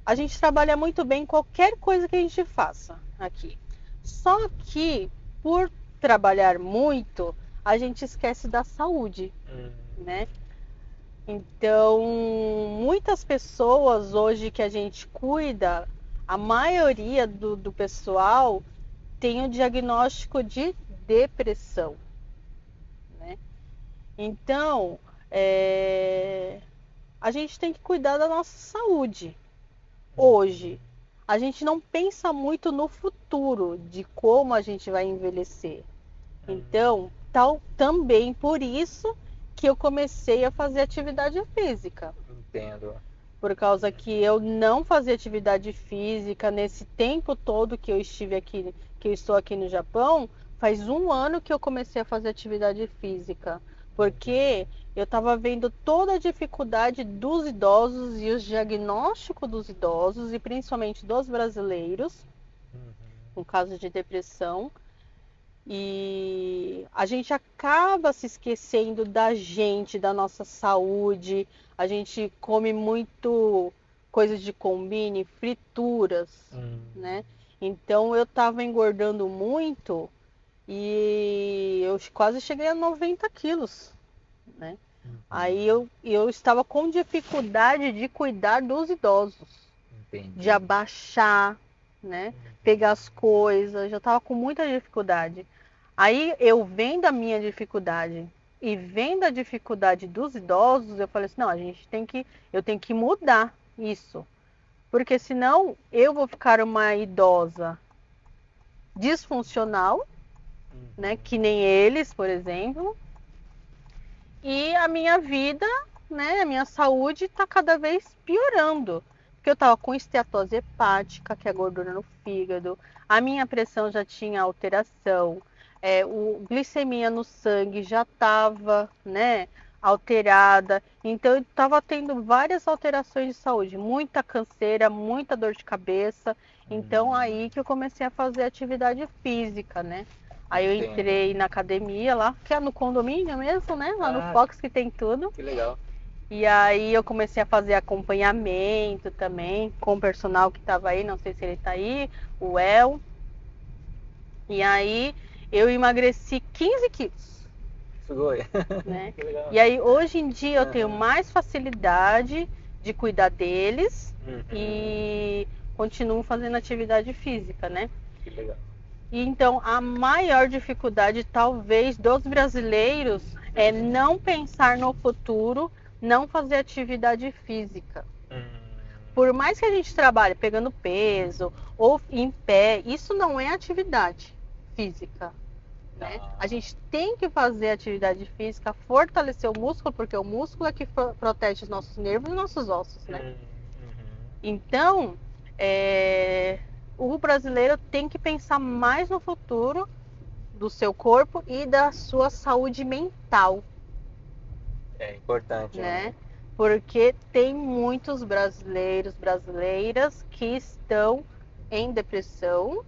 a gente trabalha muito bem em qualquer coisa que a gente faça aqui. Só que por trabalhar muito, a gente esquece da saúde, Hum, né? Então, muitas pessoas hoje que a gente cuida, a maioria do pessoal tem o diagnóstico de depressão, né? Então, é, a gente tem que cuidar da nossa saúde hoje. A gente não pensa muito no futuro, de como a gente vai envelhecer. Então, também por isso que eu comecei a fazer atividade física. entendo. Por causa que eu não fazia atividade física nesse tempo todo que eu estive aqui, que eu estou aqui no Japão, faz 1 ano que eu comecei a fazer atividade física, porque eu estava vendo toda a dificuldade dos idosos e os diagnósticos dos idosos e principalmente dos brasileiros, Uhum. no caso de depressão, e a gente acaba se esquecendo da gente, da nossa saúde. A gente come muito coisas de combine, frituras, Hum, né? Então eu tava engordando muito e eu quase cheguei a 90 quilos, né? Aí uhum. eu estava com dificuldade de cuidar dos idosos, de Entendi. abaixar, né? Pegar Uhum. as coisas, já estava com muita dificuldade. Aí eu vendo a minha dificuldade. E vendo a dificuldade dos idosos, eu falei assim, não, eu tenho que mudar isso. Porque senão eu vou ficar uma idosa disfuncional, né, que nem eles, por exemplo, e a minha vida, né, a minha saúde está cada vez piorando. Porque eu estava com esteatose hepática, que é gordura no fígado, a minha pressão já tinha alteração, o glicemia no sangue já estava, né, alterada. Então eu estava tendo várias alterações de saúde, muita canseira, muita dor de cabeça. Então aí que eu comecei a fazer atividade física, né? Aí eu Entendo. entrei na academia lá, que é no condomínio mesmo, né? Lá no Ah, Fox que tem tudo. que legal. E aí eu comecei a fazer acompanhamento também com o personal que estava aí, não sei se ele está aí, o El. E aí eu emagreci 15 quilos, Sugoi. né? Que legal. E aí hoje em dia eu tenho Aham. mais facilidade de cuidar deles Uhum. e continuo fazendo atividade física, né? Que legal. E então a maior dificuldade talvez dos brasileiros é não pensar no futuro, não fazer atividade física. Por mais que a gente trabalhe pegando peso ou em pé, isso não é atividade física, né? A gente tem que fazer atividade física, fortalecer o músculo, porque o músculo é que protege os nossos nervos e nossos ossos, né? Então, o brasileiro tem que pensar mais no futuro do seu corpo e da sua saúde mental. É importante, né? Porque tem muitos brasileiros, brasileiras que estão em depressão,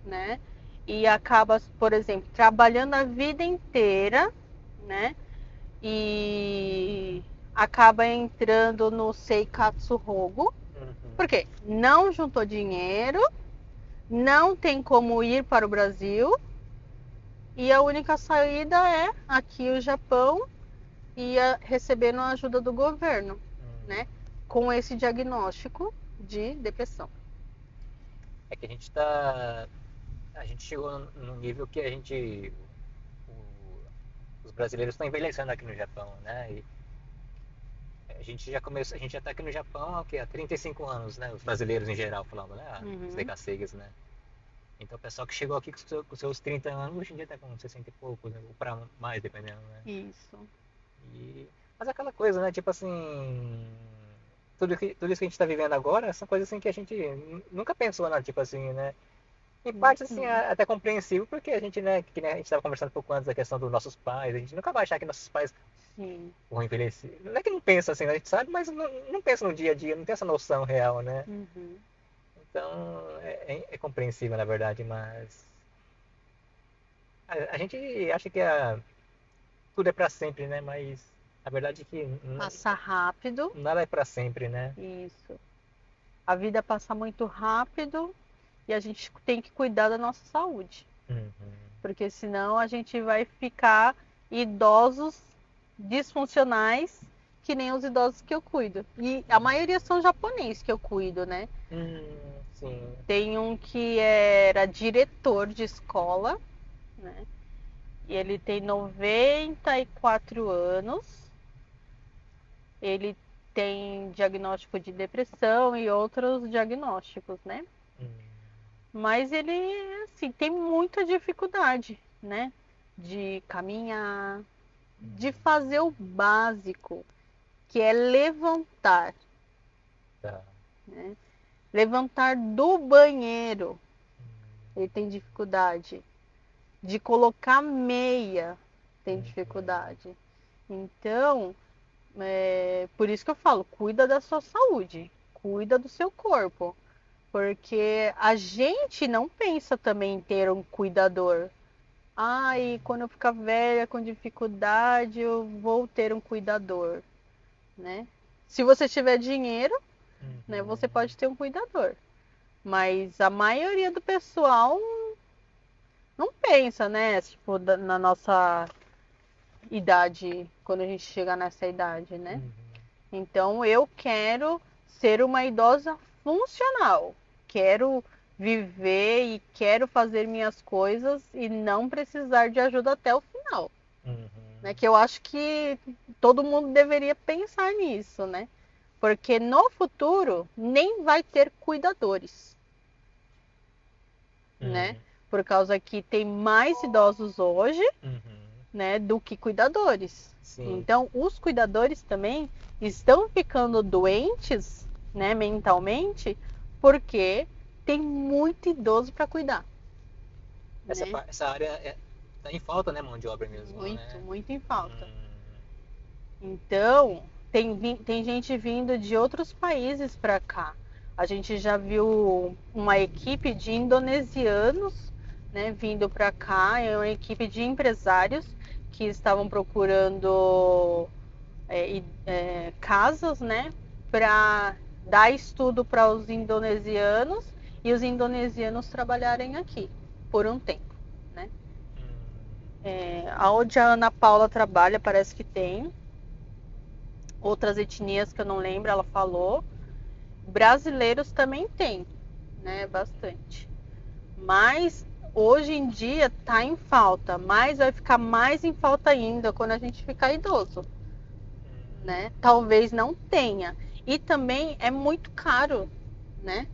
né? E acaba, por exemplo, trabalhando a vida inteira, né? E acaba entrando no Seikatsu Rogo, porque não juntou dinheiro, não tem como ir para o Brasil, e a única saída é aqui o Japão, ia recebendo a ajuda do governo, né? Com esse diagnóstico de depressão. É que a gente tá. A gente chegou num nível que a gente. Os brasileiros estão envelhecendo aqui no Japão, né? E a gente já começou, a gente já tá aqui no Japão há 35 anos, né? Os brasileiros em geral falando, né? Os decassegues, né? Então o pessoal que chegou aqui com seus 30 anos, hoje em dia tá com 60 e poucos, né? Ou pra mais, dependendo, né? Isso. Mas aquela coisa, né? Tipo assim. Tudo isso que a gente tá vivendo agora são coisas assim que a gente nunca pensou, né? Tipo assim, né? Em parte, assim, é até compreensível, porque a gente, né, que a gente estava conversando um pouco antes da questão dos nossos pais, a gente nunca vai achar que nossos pais vão envelhecer. Não é que não pensa assim, né, a gente sabe, mas não pensa no dia a dia, não tem essa noção real, né? Então, é compreensível, na verdade, mas a gente acha que tudo é para sempre, né? Mas a verdade é que passa rápido. Nada é para sempre, né? Isso. A vida passa muito rápido e a gente tem que cuidar da nossa saúde. Porque senão a gente vai ficar idosos disfuncionais que nem os idosos que eu cuido. E a maioria são japoneses que eu cuido, né? Sim. Tem um que era diretor de escola, né? E ele tem 94 anos. Ele tem diagnóstico de depressão e outros diagnósticos, né? Mas ele, assim, tem muita dificuldade, né? De caminhar, de fazer o básico, que é levantar. Né? Levantar do banheiro, ele tem dificuldade. De colocar meia, tem dificuldade. Então, por isso que eu falo, cuida da sua saúde, cuida do seu corpo. Porque a gente não pensa também em ter um cuidador. E quando eu ficar velha com dificuldade, eu vou ter um cuidador, né? Se você tiver dinheiro, né, você pode ter um cuidador. Mas a maioria do pessoal não pensa, né? Tipo, na nossa idade, quando a gente chega nessa idade, né? Então eu quero ser uma idosa funcional. Quero viver e quero fazer minhas coisas e não precisar de ajuda até o final. né? Que eu acho que todo mundo deveria pensar nisso, né? Porque no futuro nem vai ter cuidadores, né? Uhum. Por causa que tem mais idosos hoje, Uhum. né, do que cuidadores. Sim. Então, os cuidadores também estão ficando doentes, né, mentalmente, porque tem muito idoso para cuidar, né? Essa área tá em falta, né, mão de obra mesmo, Muito, né? muito em falta. Hum. Então, tem gente vindo de outros países para cá. A gente já viu uma equipe de indonesianos, né, vindo para cá, é uma equipe de empresários que estavam procurando casas, né, para dar estudo para os indonesianos e os indonesianos trabalharem aqui por um tempo, né? Aonde a Ana Paula trabalha, parece que tem outras etnias que eu não lembro, ela falou. Brasileiros também tem, né? Bastante. Mas hoje em dia tá em falta, mas vai ficar mais em falta ainda quando a gente ficar idoso, né? Talvez não tenha. E também é muito caro, né?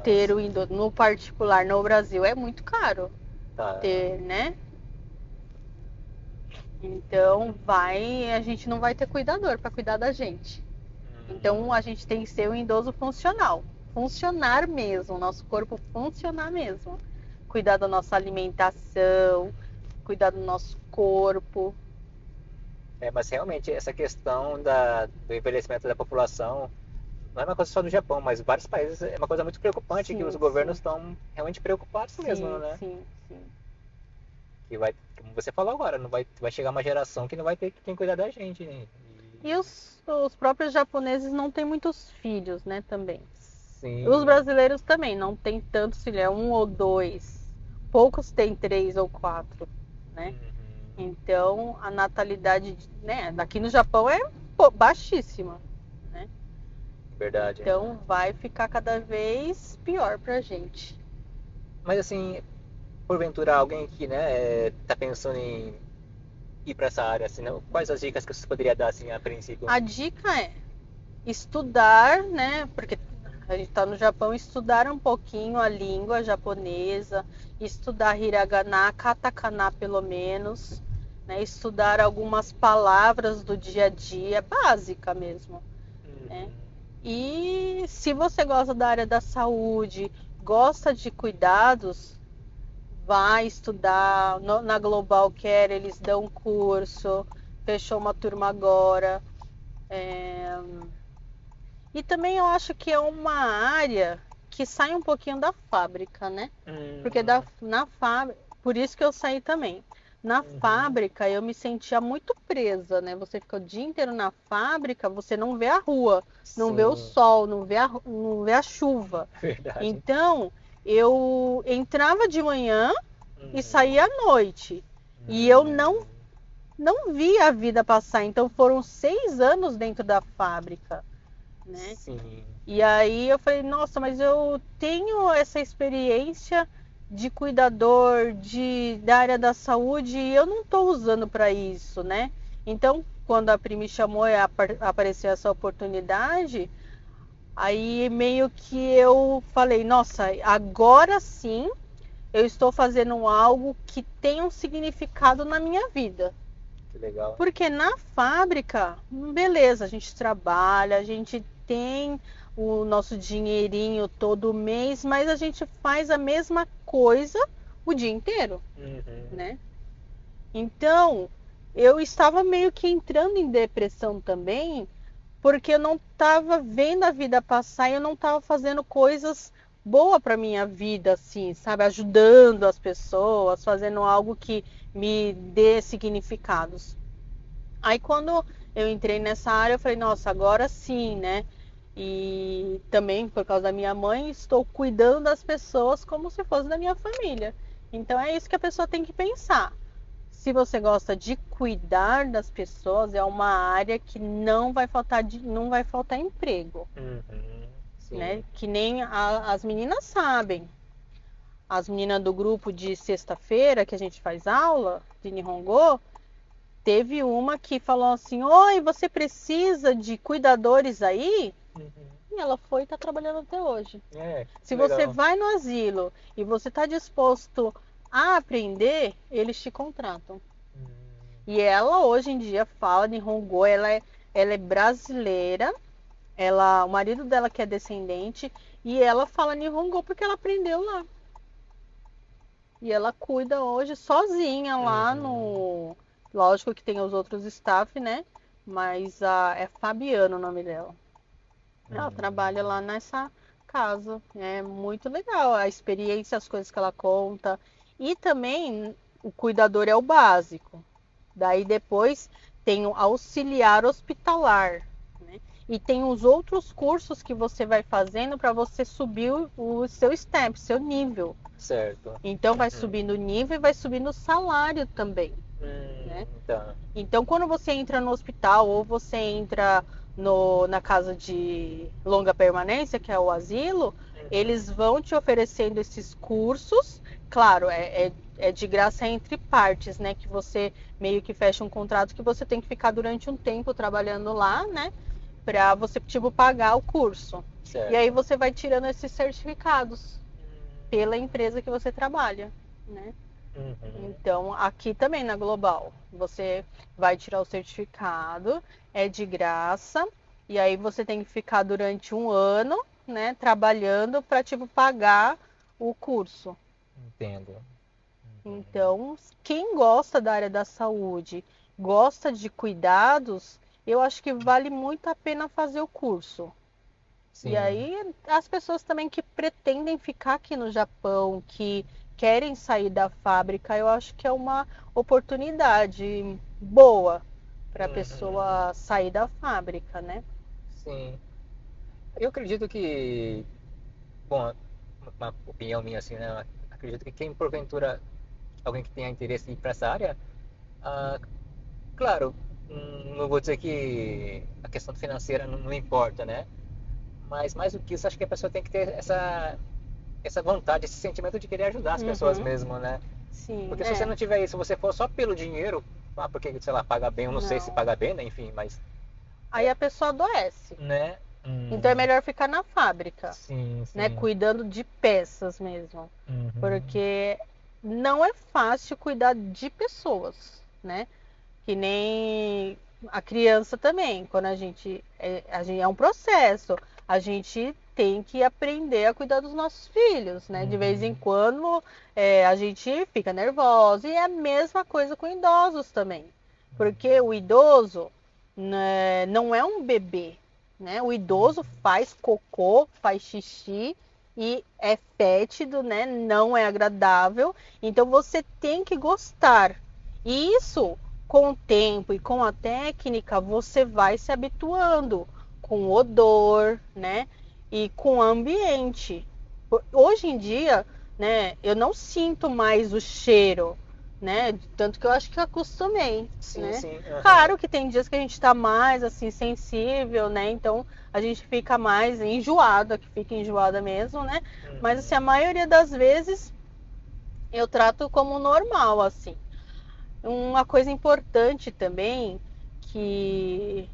Ter o idoso no particular no Brasil é muito caro Tá. ter, né? Então a gente não vai ter cuidador para cuidar da gente. Então a gente tem que ser um idoso funcional, funcionar mesmo, nosso corpo funcionar mesmo, cuidar da nossa alimentação, cuidar do nosso corpo. Mas realmente essa questão do envelhecimento da população não é uma coisa só do Japão, mas vários países é uma coisa muito preocupante que os governos estão realmente preocupados mesmo, né? Sim, sim. Que vai, como você falou agora, não vai chegar uma geração que não vai ter quem cuidar da gente, né? E os próprios japoneses não têm muitos filhos, né, também. Sim. Os brasileiros também não tem tantos filhos, é um ou dois. Poucos têm 3 ou 4, né? Então a natalidade, né, daqui no Japão é baixíssima, né? Verdade. Então vai ficar cada vez pior pra gente. Mas assim, porventura alguém que, né, tá pensando em ir para essa área, assim, né? Quais as dicas que você poderia dar, assim, a princípio? A dica é estudar, né? Porque a gente está no Japão, estudar um pouquinho a língua japonesa, estudar hiragana, katakana pelo menos, né? Estudar algumas palavras do dia a dia, básica mesmo, né? E se você gosta da área da saúde, gosta de cuidados, vai estudar na Global Care, eles dão curso, fechou uma turma agora. E também eu acho que é uma área que sai um pouquinho da fábrica, né? Porque na fábrica, por isso que eu saí também. Na fábrica eu me sentia muito presa, né? Você fica o dia inteiro na fábrica, você não vê a rua, não vê o sol, não vê a chuva. Verdade. Então eu entrava de manhã e saía à noite. E eu não via a vida passar. Então foram 6 anos dentro da fábrica, né? Sim. E aí eu falei, nossa, mas eu tenho essa experiência de cuidador, da área da saúde e eu não estou usando para isso, né? Então, quando a Pri me chamou e apareceu essa oportunidade, aí meio que eu falei, nossa, agora sim eu estou fazendo algo que tem um significado na minha vida. Que legal. Porque na fábrica, beleza, a gente trabalha, a gente tem o nosso dinheirinho todo mês, mas a gente faz a mesma coisa o dia inteiro, né? Então, eu estava meio que entrando em depressão também, porque eu não estava vendo a vida passar e eu não estava fazendo coisas boas para minha vida, assim, sabe? Ajudando as pessoas, fazendo algo que me dê significados. Aí quando eu entrei nessa área, eu falei, nossa, agora sim, né? E também por causa da minha mãe, estou cuidando das pessoas como se fosse da minha família. Então é isso que a pessoa tem que pensar. Se você gosta de cuidar das pessoas, é uma área que não vai faltar emprego, né? Que nem as meninas sabem. As meninas do grupo de sexta-feira que a gente faz aula de Nihongo, Teve uma que falou assim: oi, você precisa de cuidadores aí? E ela foi e está trabalhando até hoje. Se legal. você vai no asilo e você está disposto a aprender, eles te contratam. E ela hoje em dia fala de Nihongo, ela é brasileira, o marido dela que é descendente, e ela fala Nihongo porque ela aprendeu lá. E ela cuida hoje sozinha lá no... Lógico que tem os outros staff, né? Mas é Fabiano o nome dela. Ela trabalha lá nessa casa. É muito legal a experiência, as coisas que ela conta. E também o cuidador é o básico. Daí depois tem o auxiliar hospitalar, né? E tem os outros cursos que você vai fazendo para você subir o seu step, seu nível. Certo. Então vai subindo o nível e vai subindo o salário também. Né? Tá. Então quando você entra no hospital ou você entra na casa de longa permanência, que é o asilo, eles vão te oferecendo esses cursos. Claro, é de graça entre partes, né? Que você meio que fecha um contrato que você tem que ficar durante um tempo trabalhando lá, né? Pra você, tipo, pagar o curso. Certo. E aí você vai tirando esses certificados pela empresa que você trabalha, né? Então, aqui também na Global, você vai tirar o certificado, é de graça, e aí você tem que ficar durante um ano, né, trabalhando para, tipo, pagar o curso. Entendo. Então, quem gosta da área da saúde, gosta de cuidados, eu acho que vale muito a pena fazer o curso. Sim. E aí, as pessoas também que pretendem ficar aqui no Japão, que querem sair da fábrica, eu acho que é uma oportunidade boa para a pessoa sair da fábrica, né? Sim. Eu acredito que, bom, uma opinião minha assim, né? Acredito que quem porventura, alguém que tenha interesse em ir para essa área, ah, claro, não vou dizer que a questão financeira não importa, né? Mas mais do que isso, acho que a pessoa tem que ter essa vontade, esse sentimento de querer ajudar as pessoas mesmo, né? Sim, Porque se você não tiver isso, se você for só pelo dinheiro, porque, sei lá, paga bem, eu não sei se paga bem, né? Enfim, mas... Aí a pessoa adoece. Né? Então é melhor ficar na fábrica, Sim, né? sim. Cuidando de peças mesmo. Porque não é fácil cuidar de pessoas, né? Que nem a criança também, quando a gente é um processo, a gente tem que aprender a cuidar dos nossos filhos, né? De vez em quando a gente fica nervosa, e é a mesma coisa com idosos também, porque o idoso, né, não é um bebê, né? O idoso faz cocô, faz xixi e é fétido, né? Não é agradável, então você tem que gostar. E isso, com o tempo e com a técnica, você vai se habituando com o odor, né? E com o ambiente. Hoje em dia, né, eu não sinto mais o cheiro, né? Tanto que eu acho que eu acostumei, Sim, né? sim. Claro que tem dias que a gente tá mais assim sensível, né? Então a gente fica mais enjoada, que fica enjoada mesmo, né? Mas assim, a maioria das vezes eu trato como normal, assim. Uma coisa importante também que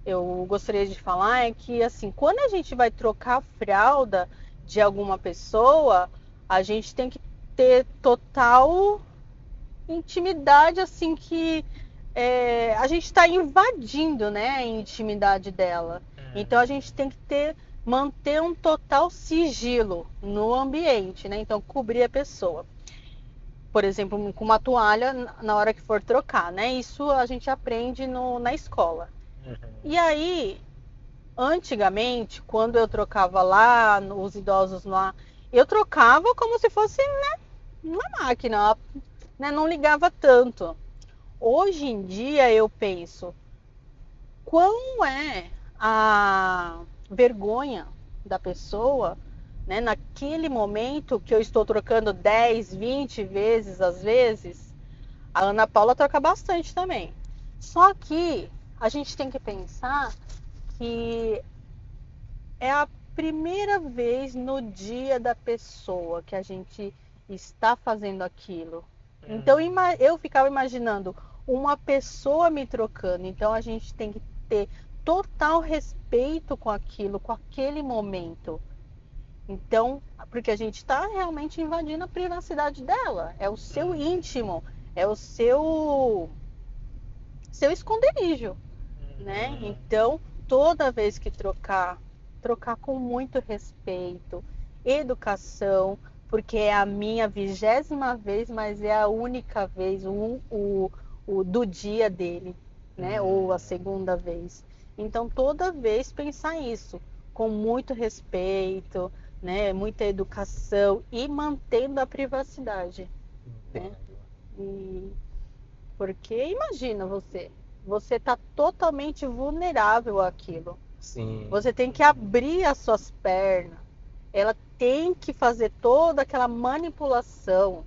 eu gostaria de falar é que, assim, quando a gente vai trocar a fralda de alguma pessoa, a gente tem que ter total intimidade, assim, que a gente está invadindo, né, a intimidade dela. Então a gente tem que manter um total sigilo no ambiente, né? Então cobrir a pessoa. Por exemplo, com uma toalha na hora que for trocar, né? Isso a gente aprende na escola. E aí, antigamente, quando eu trocava lá, os idosos lá, eu trocava como se fosse, né, uma máquina, né? Não ligava tanto. Hoje em dia eu penso, quão é a vergonha da pessoa, né, naquele momento que eu estou trocando 10, 20 vezes, às vezes. A Ana Paula troca bastante também. Só que a gente tem que pensar que é a primeira vez no dia da pessoa que a gente está fazendo aquilo. Então eu ficava imaginando uma pessoa me trocando. Então a gente tem que ter total respeito com aquilo, com aquele momento. Então, porque a gente está realmente invadindo a privacidade dela. É o seu íntimo, é o seu esconderijo, né? Então, toda vez que trocar com muito respeito, educação, porque é a minha 20ª vez, mas é a única vez, o do dia dele, né? Ou a segunda vez. Então, toda vez pensar isso, com muito respeito, né? Muita educação e mantendo a privacidade, né? E porque imagina você está totalmente vulnerável àquilo. Sim. Você tem que abrir as suas pernas. Ela tem que fazer toda aquela manipulação,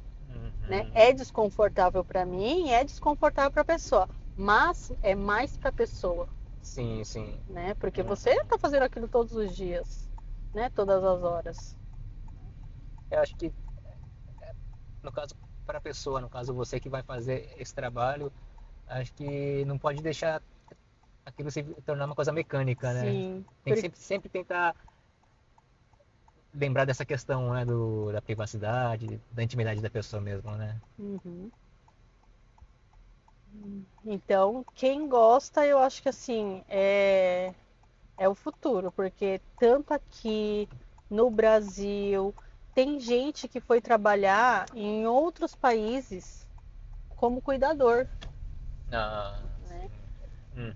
né? É desconfortável para mim, é desconfortável para a pessoa, mas é mais para a pessoa. Sim, sim. Né? Porque você está fazendo aquilo todos os dias, né? Todas as horas. Eu acho que, no caso, para a pessoa, no caso você que vai fazer esse trabalho, acho que não pode deixar aquilo se tornar uma coisa mecânica, né? Sim. Tem que sempre tentar lembrar dessa questão, né, da privacidade, da intimidade da pessoa mesmo, né? Uhum. Então, quem gosta, eu acho que assim, é o futuro, porque tanto aqui no Brasil, tem gente que foi trabalhar em outros países como cuidador, Ah, né? uhum.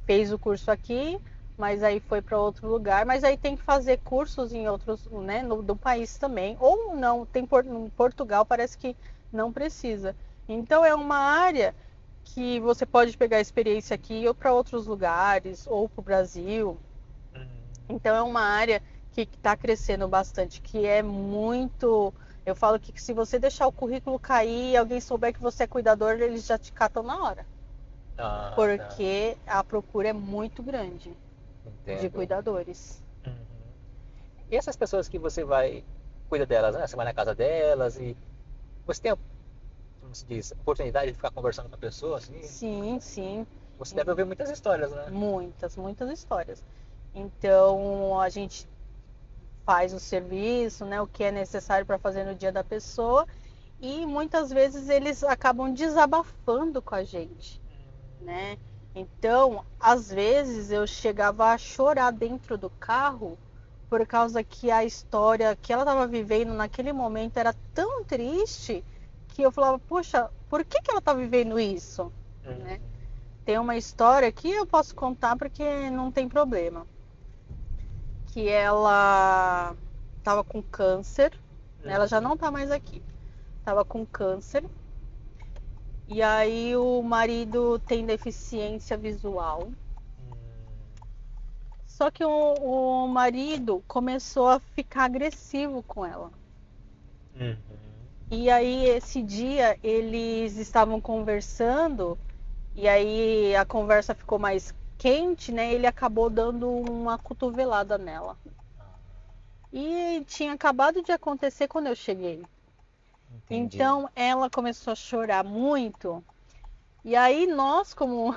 Fez o curso aqui, mas aí foi para outro lugar, mas aí tem que fazer cursos em outros, né, do país também, ou não, tem em Portugal parece que não precisa. Então é uma área que você pode pegar experiência aqui ou para outros lugares, ou para o Brasil. Então é uma área que está crescendo bastante, que é muito. Eu falo que se você deixar o currículo cair e alguém souber que você é cuidador, eles já te catam na hora. Ah, Porque a procura é muito grande de entendo. cuidadores. E essas pessoas que você vai, cuida delas, né? Você vai na casa delas e você tem, como se diz, oportunidade de ficar conversando com a pessoa, assim? Sim, sim. Você deve ouvir muitas histórias, né? Muitas, muitas histórias. Então a gente faz o serviço, né, o que é necessário para fazer no dia da pessoa e muitas vezes eles acabam desabafando com a gente, né? Então, às vezes eu chegava a chorar dentro do carro por causa que a história que ela estava vivendo naquele momento era tão triste que eu falava, poxa, por que ela está vivendo isso? Né? Tem uma história que eu posso contar porque não tem problema. Que ela estava com câncer, né? Ela já não está mais aqui. Estava com câncer. E aí o marido tem deficiência visual. Só que o marido começou a ficar agressivo com ela. E aí esse dia eles estavam conversando e aí a conversa ficou mais quente, né? Ele acabou dando uma cotovelada nela. E tinha acabado de acontecer quando eu cheguei. Entendi. Então ela começou a chorar muito. E aí nós, como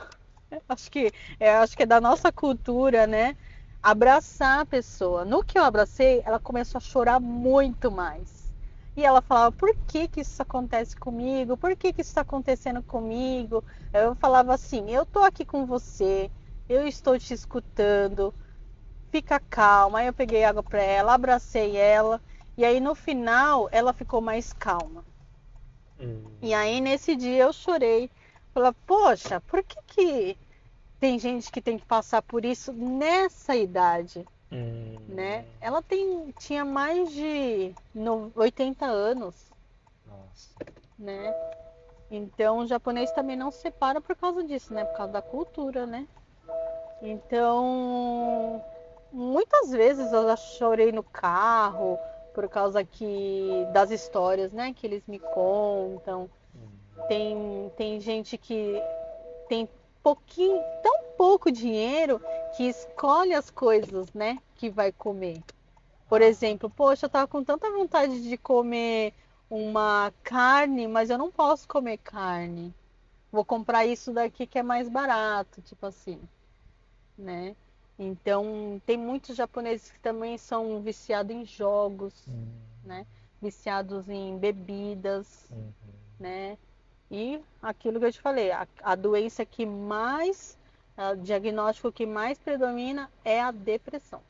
acho que é da nossa cultura, né? Abraçar a pessoa. No que eu abracei, ela começou a chorar muito mais. E ela falava, por que que isso acontece comigo? Por que que isso está acontecendo comigo? Eu falava assim, eu tô aqui com você, eu estou te escutando, fica calma. Aí eu peguei água para ela, abracei ela. E aí no final ela ficou mais calma. E aí nesse dia eu chorei. Falei, poxa, por que que tem gente que tem que passar por isso nessa idade, né? Ela tinha mais de 80 anos, Nossa. né? Então o japonês também não se separa por causa disso, né? Por causa da cultura, né? Então, muitas vezes eu já chorei no carro por causa das histórias, né? Que eles me contam. Tem gente que tem pouquinho, tão pouco dinheiro que escolhe as coisas, né, que vai comer. Por exemplo, poxa, eu tava com tanta vontade de comer uma carne, mas eu não posso comer carne. vou comprar isso daqui que é mais barato, tipo assim, né? Então, tem muitos japoneses que também são viciados em jogos, Hum, né? Viciados em bebidas, hum, né? E aquilo que eu te falei, a doença que mais, o diagnóstico que mais predomina é a depressão.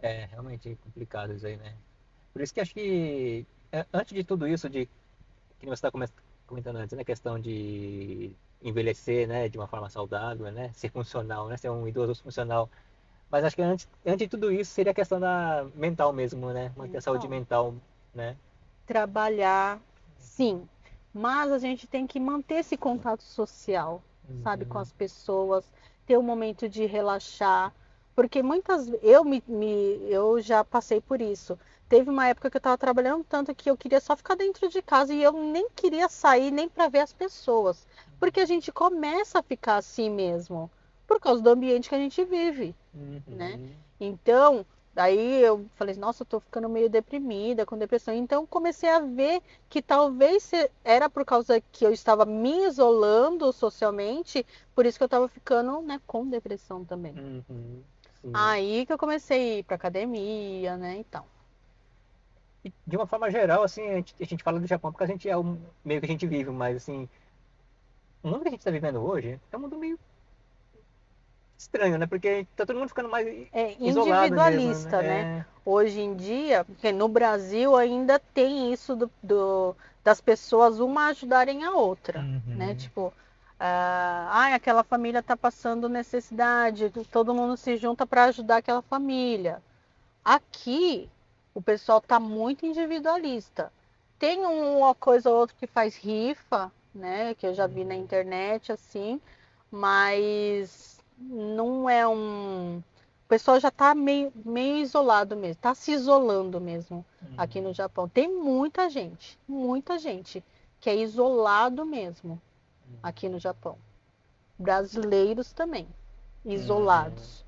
É, realmente é complicado isso aí, né? Por isso que acho que, antes de tudo isso, que você está comentando antes, né? Questão de envelhecer, né? De uma forma saudável, né? Ser funcional, né? Ser um idoso funcional. Mas acho que antes de tudo isso seria a questão da mental mesmo, né? Manter a saúde Então, mental, né? trabalhar, sim, mas a gente tem que manter esse contato social, sabe, com Uhum, as pessoas, ter um momento de relaxar, porque muitas eu já passei por isso. Teve uma época que eu estava trabalhando tanto que eu queria só ficar dentro de casa e eu nem queria sair nem para ver as pessoas, porque a gente começa a ficar assim mesmo, por causa do ambiente que a gente vive, né? uhum, Então, daí eu falei, nossa, eu tô ficando meio deprimida, com depressão. Então, comecei a ver que talvez era por causa que eu estava me isolando socialmente, por isso que eu estava ficando, né, com depressão também. uhum, sim. Aí que eu comecei a ir pra academia, né, então. E de uma forma geral, assim, a gente fala do Japão porque a gente é o meio que a gente vive, mas assim, o mundo que a gente está vivendo hoje é um mundo meio estranho, né? Porque tá todo mundo ficando mais É isolado mesmo, né? individualista, né? Hoje em dia, porque no Brasil ainda tem isso das pessoas uma ajudarem a outra, né? Uhum, Tipo, aquela família está passando necessidade, todo mundo se junta para ajudar aquela família. Aqui, o pessoal está muito individualista. Tem uma coisa ou outra que faz rifa, né? Que eu já vi na uhum, internet, assim, mas não é um. O pessoal já está meio isolado mesmo, está se isolando mesmo aqui no uhum, Japão. Tem muita gente que é isolado mesmo aqui no Japão. Brasileiros também, uhum. isolados.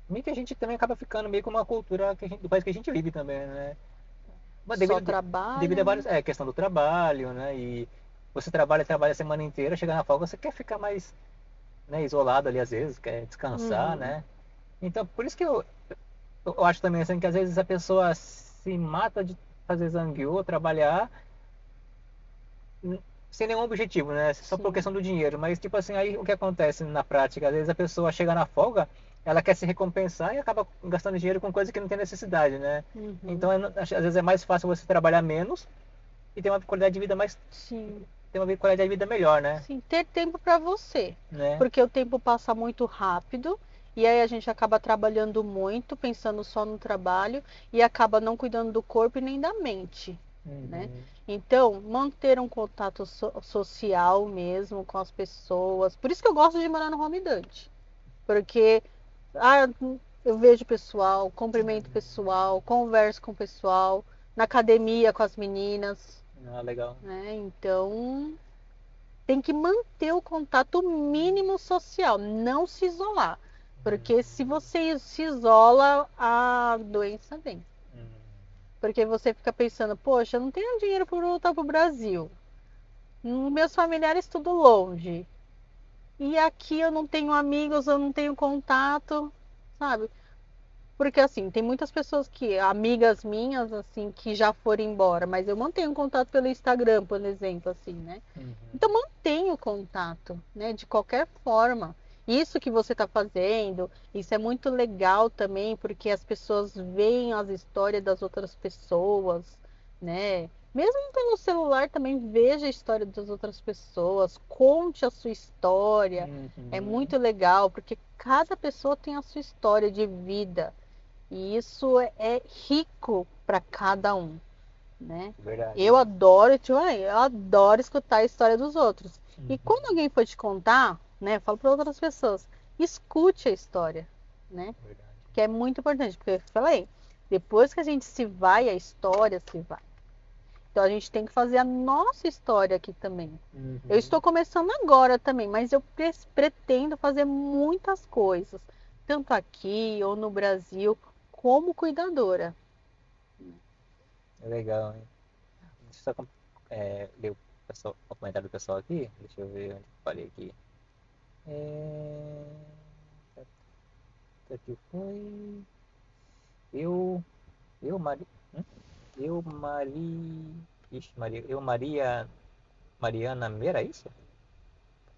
Meio que a gente também acaba ficando meio com uma cultura do país que a gente vive também, né? Mas Só devido trabalha, a né? vários, questão do trabalho, né? E você trabalha a semana inteira, chega na folga, você quer ficar mais, né, isolado ali às vezes, quer descansar, Uhum, né? Então, por isso que eu acho também assim que às vezes a pessoa se mata de fazer zangueô, trabalhar sem nenhum objetivo, né? Só por sim. questão do dinheiro. Mas, tipo assim, aí o que acontece na prática? Às vezes a pessoa chega na folga, ela quer se recompensar e acaba gastando dinheiro com coisa que não tem necessidade, né? Uhum. Então, às vezes é mais fácil você trabalhar menos e ter uma qualidade de vida Sim, ter uma qualidade de vida melhor, né? sim, ter tempo para você, Né? porque o tempo passa muito rápido e aí a gente acaba trabalhando muito, pensando só no trabalho e acaba não cuidando do corpo e nem da mente, né? Uhum. Então, manter um contato social mesmo com as pessoas. Por isso que eu gosto de morar no Home Dutch, porque ah, eu vejo pessoal, cumprimento pessoal, converso com o pessoal, na academia com as meninas, Ah, legal. né? Então, tem que manter o contato mínimo social, não se isolar. Porque se você se isola, a doença vem. Uhum. Porque você fica pensando, poxa, eu não tenho dinheiro para voltar para o Brasil. Meus familiares tudo longe. E aqui eu não tenho amigos, eu não tenho contato, sabe? Porque assim, tem muitas pessoas amigas minhas, assim, que já foram embora, mas eu mantenho contato pelo Instagram, por exemplo, assim, né? Uhum. Então mantenha o contato, né? De qualquer forma. Isso que você está fazendo, isso é muito legal também, porque as pessoas veem as histórias das outras pessoas, né? Mesmo pelo celular também veja a história das outras pessoas, conte a sua história. É Uhum. muito legal, porque cada pessoa tem a sua história de vida. E isso é rico para cada um, né? Verdade. Eu adoro escutar a história dos outros. E quando Uhum. alguém for te contar, né, falo para outras pessoas, escute a história, né? Verdade. Que é muito importante, porque eu falei, depois que a gente se vai, a história se vai. Então a gente tem que fazer a nossa história aqui também. Eu Uhum. estou começando agora também, mas eu pretendo fazer muitas coisas, tanto aqui ou no Brasil, como cuidadora. É legal, hein? Deixa eu só ler. pessoal, o comentário do pessoal aqui. Deixa eu ver onde eu falei aqui. É... Aqui foi. Eu. Eu, Mari. Hum? Eu, Mari. Ixi, Maria. Eu, Maria. Mariana Meira, é isso?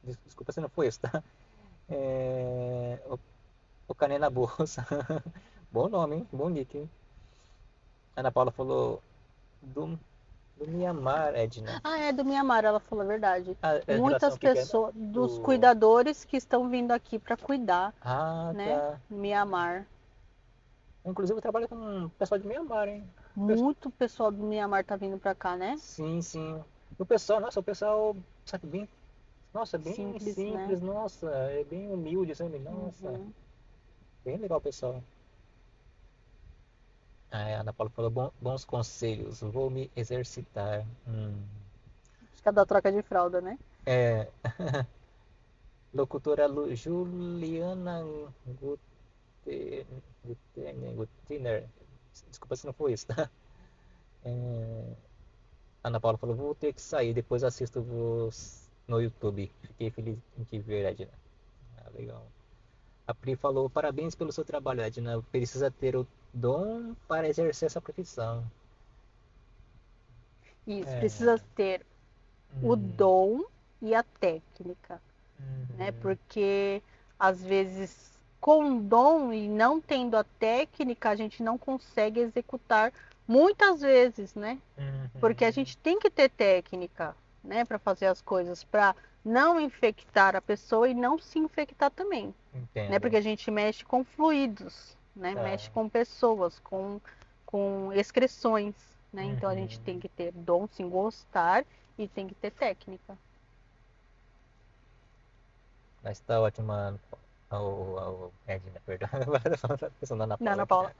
Desculpa se não foi isso, tá? O Cané na bolsa. Bom nome, hein? Bom nick, hein? Ana Paula falou do Mianmar, Edna. Ah, é do Mianmar, ela falou a verdade. A relação Muitas que é pessoas, dos do. cuidadores que estão vindo aqui para cuidar, Ah, né? tá. Mianmar. Inclusive eu trabalho com o pessoal de Mianmar, hein? Muito pessoal do Mianmar tá vindo para cá, né? Sim, sim. O pessoal, nossa, o pessoal, sabe, bem. Nossa, bem Simples, né? simples, nossa, é bem humilde, sabe? Nossa, Uhum. bem legal o pessoal. A Ana Paula falou bons conselhos, vou me exercitar. Acho que é da troca de fralda, né? É, locutora Juliana Gutiner. Desculpa se não foi isso, tá? É, Ana Paula falou, vou ter que sair, depois assisto vos no YouTube. Fiquei feliz em te ver, Edna. Ah, legal. A Pri falou, parabéns pelo seu trabalho, Edna. Precisa ter o dom para exercer essa profissão. Isso, precisa É. ter o Hum, dom e a técnica, né? uhum, Porque às vezes com dom e não tendo a técnica, a gente não consegue executar muitas vezes, né? Porque a uhum. gente tem que ter técnica, né, para fazer as coisas, para não infectar a pessoa e não se infectar também, né? Porque Entendo. a gente mexe com fluidos, né? Tá. Mexe com pessoas, com excreções, né? Então a gente tem Uhum. que ter dom, sim, gostar e tem que ter técnica. Mas tá ótima. O Edna, perdão. Agora eu tô pensando na Ana Não, Paula Ana aqui. Paula.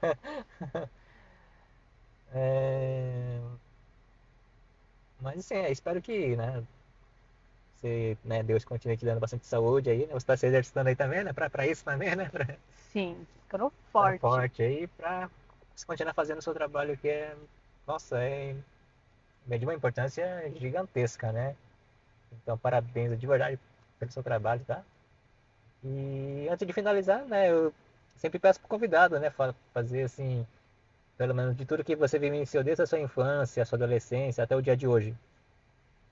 É, mas assim, espero que, né, você, né, Deus continue te dando bastante saúde aí, né? Você está se exercitando aí também, né? Pra isso também, né? Pra Sim, ficando estar forte. forte aí, pra você continuar fazendo o seu trabalho que é, nossa, é de uma importância gigantesca, né? Então, parabéns de verdade pelo seu trabalho, tá? E antes de finalizar, né, eu sempre peço pro convidado, né, fazer assim, pelo menos de tudo que você vivenciou desde a sua infância, a sua adolescência, até o dia de hoje.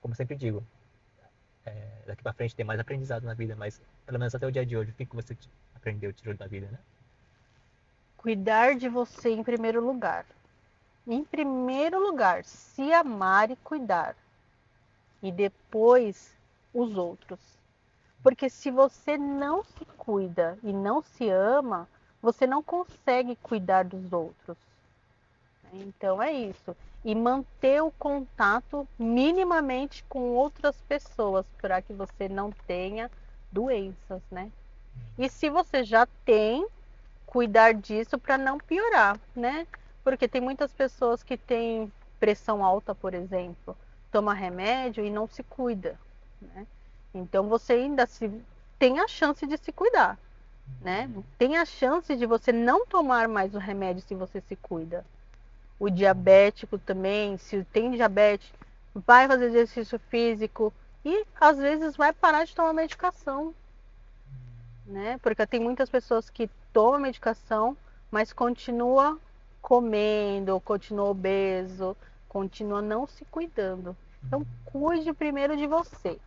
Como sempre digo, daqui pra frente tem mais aprendizado na vida, mas pelo menos até o dia de hoje, o que você aprendeu, tirou da vida, né? Cuidar de você em primeiro lugar. Em primeiro lugar, se amar e cuidar. E depois os outros. Porque se você não se cuida e não se ama, você não consegue cuidar dos outros. Então é isso. E manter o contato minimamente com outras pessoas para que você não tenha doenças, né? E se você já tem, cuidar disso para não piorar, né? Porque tem muitas pessoas que têm pressão alta, por exemplo, toma remédio e não se cuida, né? Então você ainda tem a chance de se cuidar, né? Tem a chance de você não tomar mais o remédio se você se cuida. O diabético também, se tem diabetes, vai fazer exercício físico e às vezes vai parar de tomar medicação, né? Porque tem muitas pessoas que tomam medicação, mas continua comendo, continua obeso, continua não se cuidando. Então, cuide primeiro de você.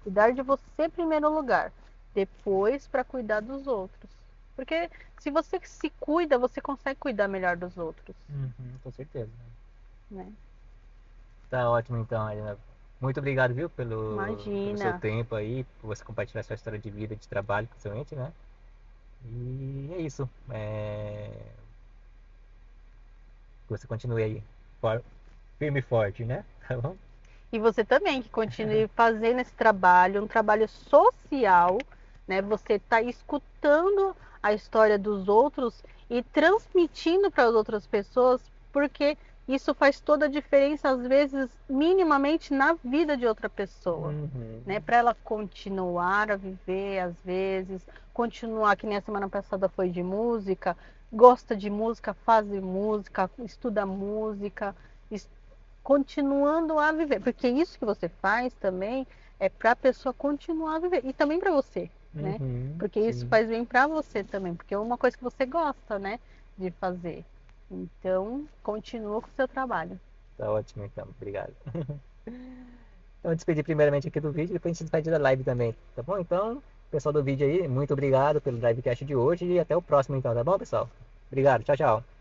Cuidar de você em primeiro lugar, depois para cuidar dos outros. Porque se você se cuida, você consegue cuidar melhor dos outros, Com certeza. né? Tá ótimo então, Ariana. Muito obrigado, viu, pelo seu Imagina. tempo aí, por você compartilhar sua história de vida, de trabalho, principalmente, né? E é isso. Que você continue aí, firme e forte, né? Tá bom? E você também que continue fazendo esse trabalho, um trabalho social, né? Você está escutando a história dos outros e transmitindo para as outras pessoas, porque isso faz toda a diferença, às vezes, minimamente na vida de outra pessoa, né? Uhum. Para ela continuar a viver, às vezes, continuar, que nem a semana passada foi de música, gosta de música, faz música, estuda música, continuando a viver, porque isso que você faz também é para a pessoa continuar a viver e também para você, né? Uhum, Porque isso sim. faz bem para você também, porque é uma coisa que você gosta, né, de fazer. Então, continua com o seu trabalho. Tá ótimo, então. Obrigado. Então, eu despedir primeiramente aqui do vídeo, depois a gente se despede da live também, tá bom? Então, pessoal do vídeo aí, muito obrigado pelo livecast de hoje e até o próximo então, tá bom, pessoal? Obrigado, tchau, tchau.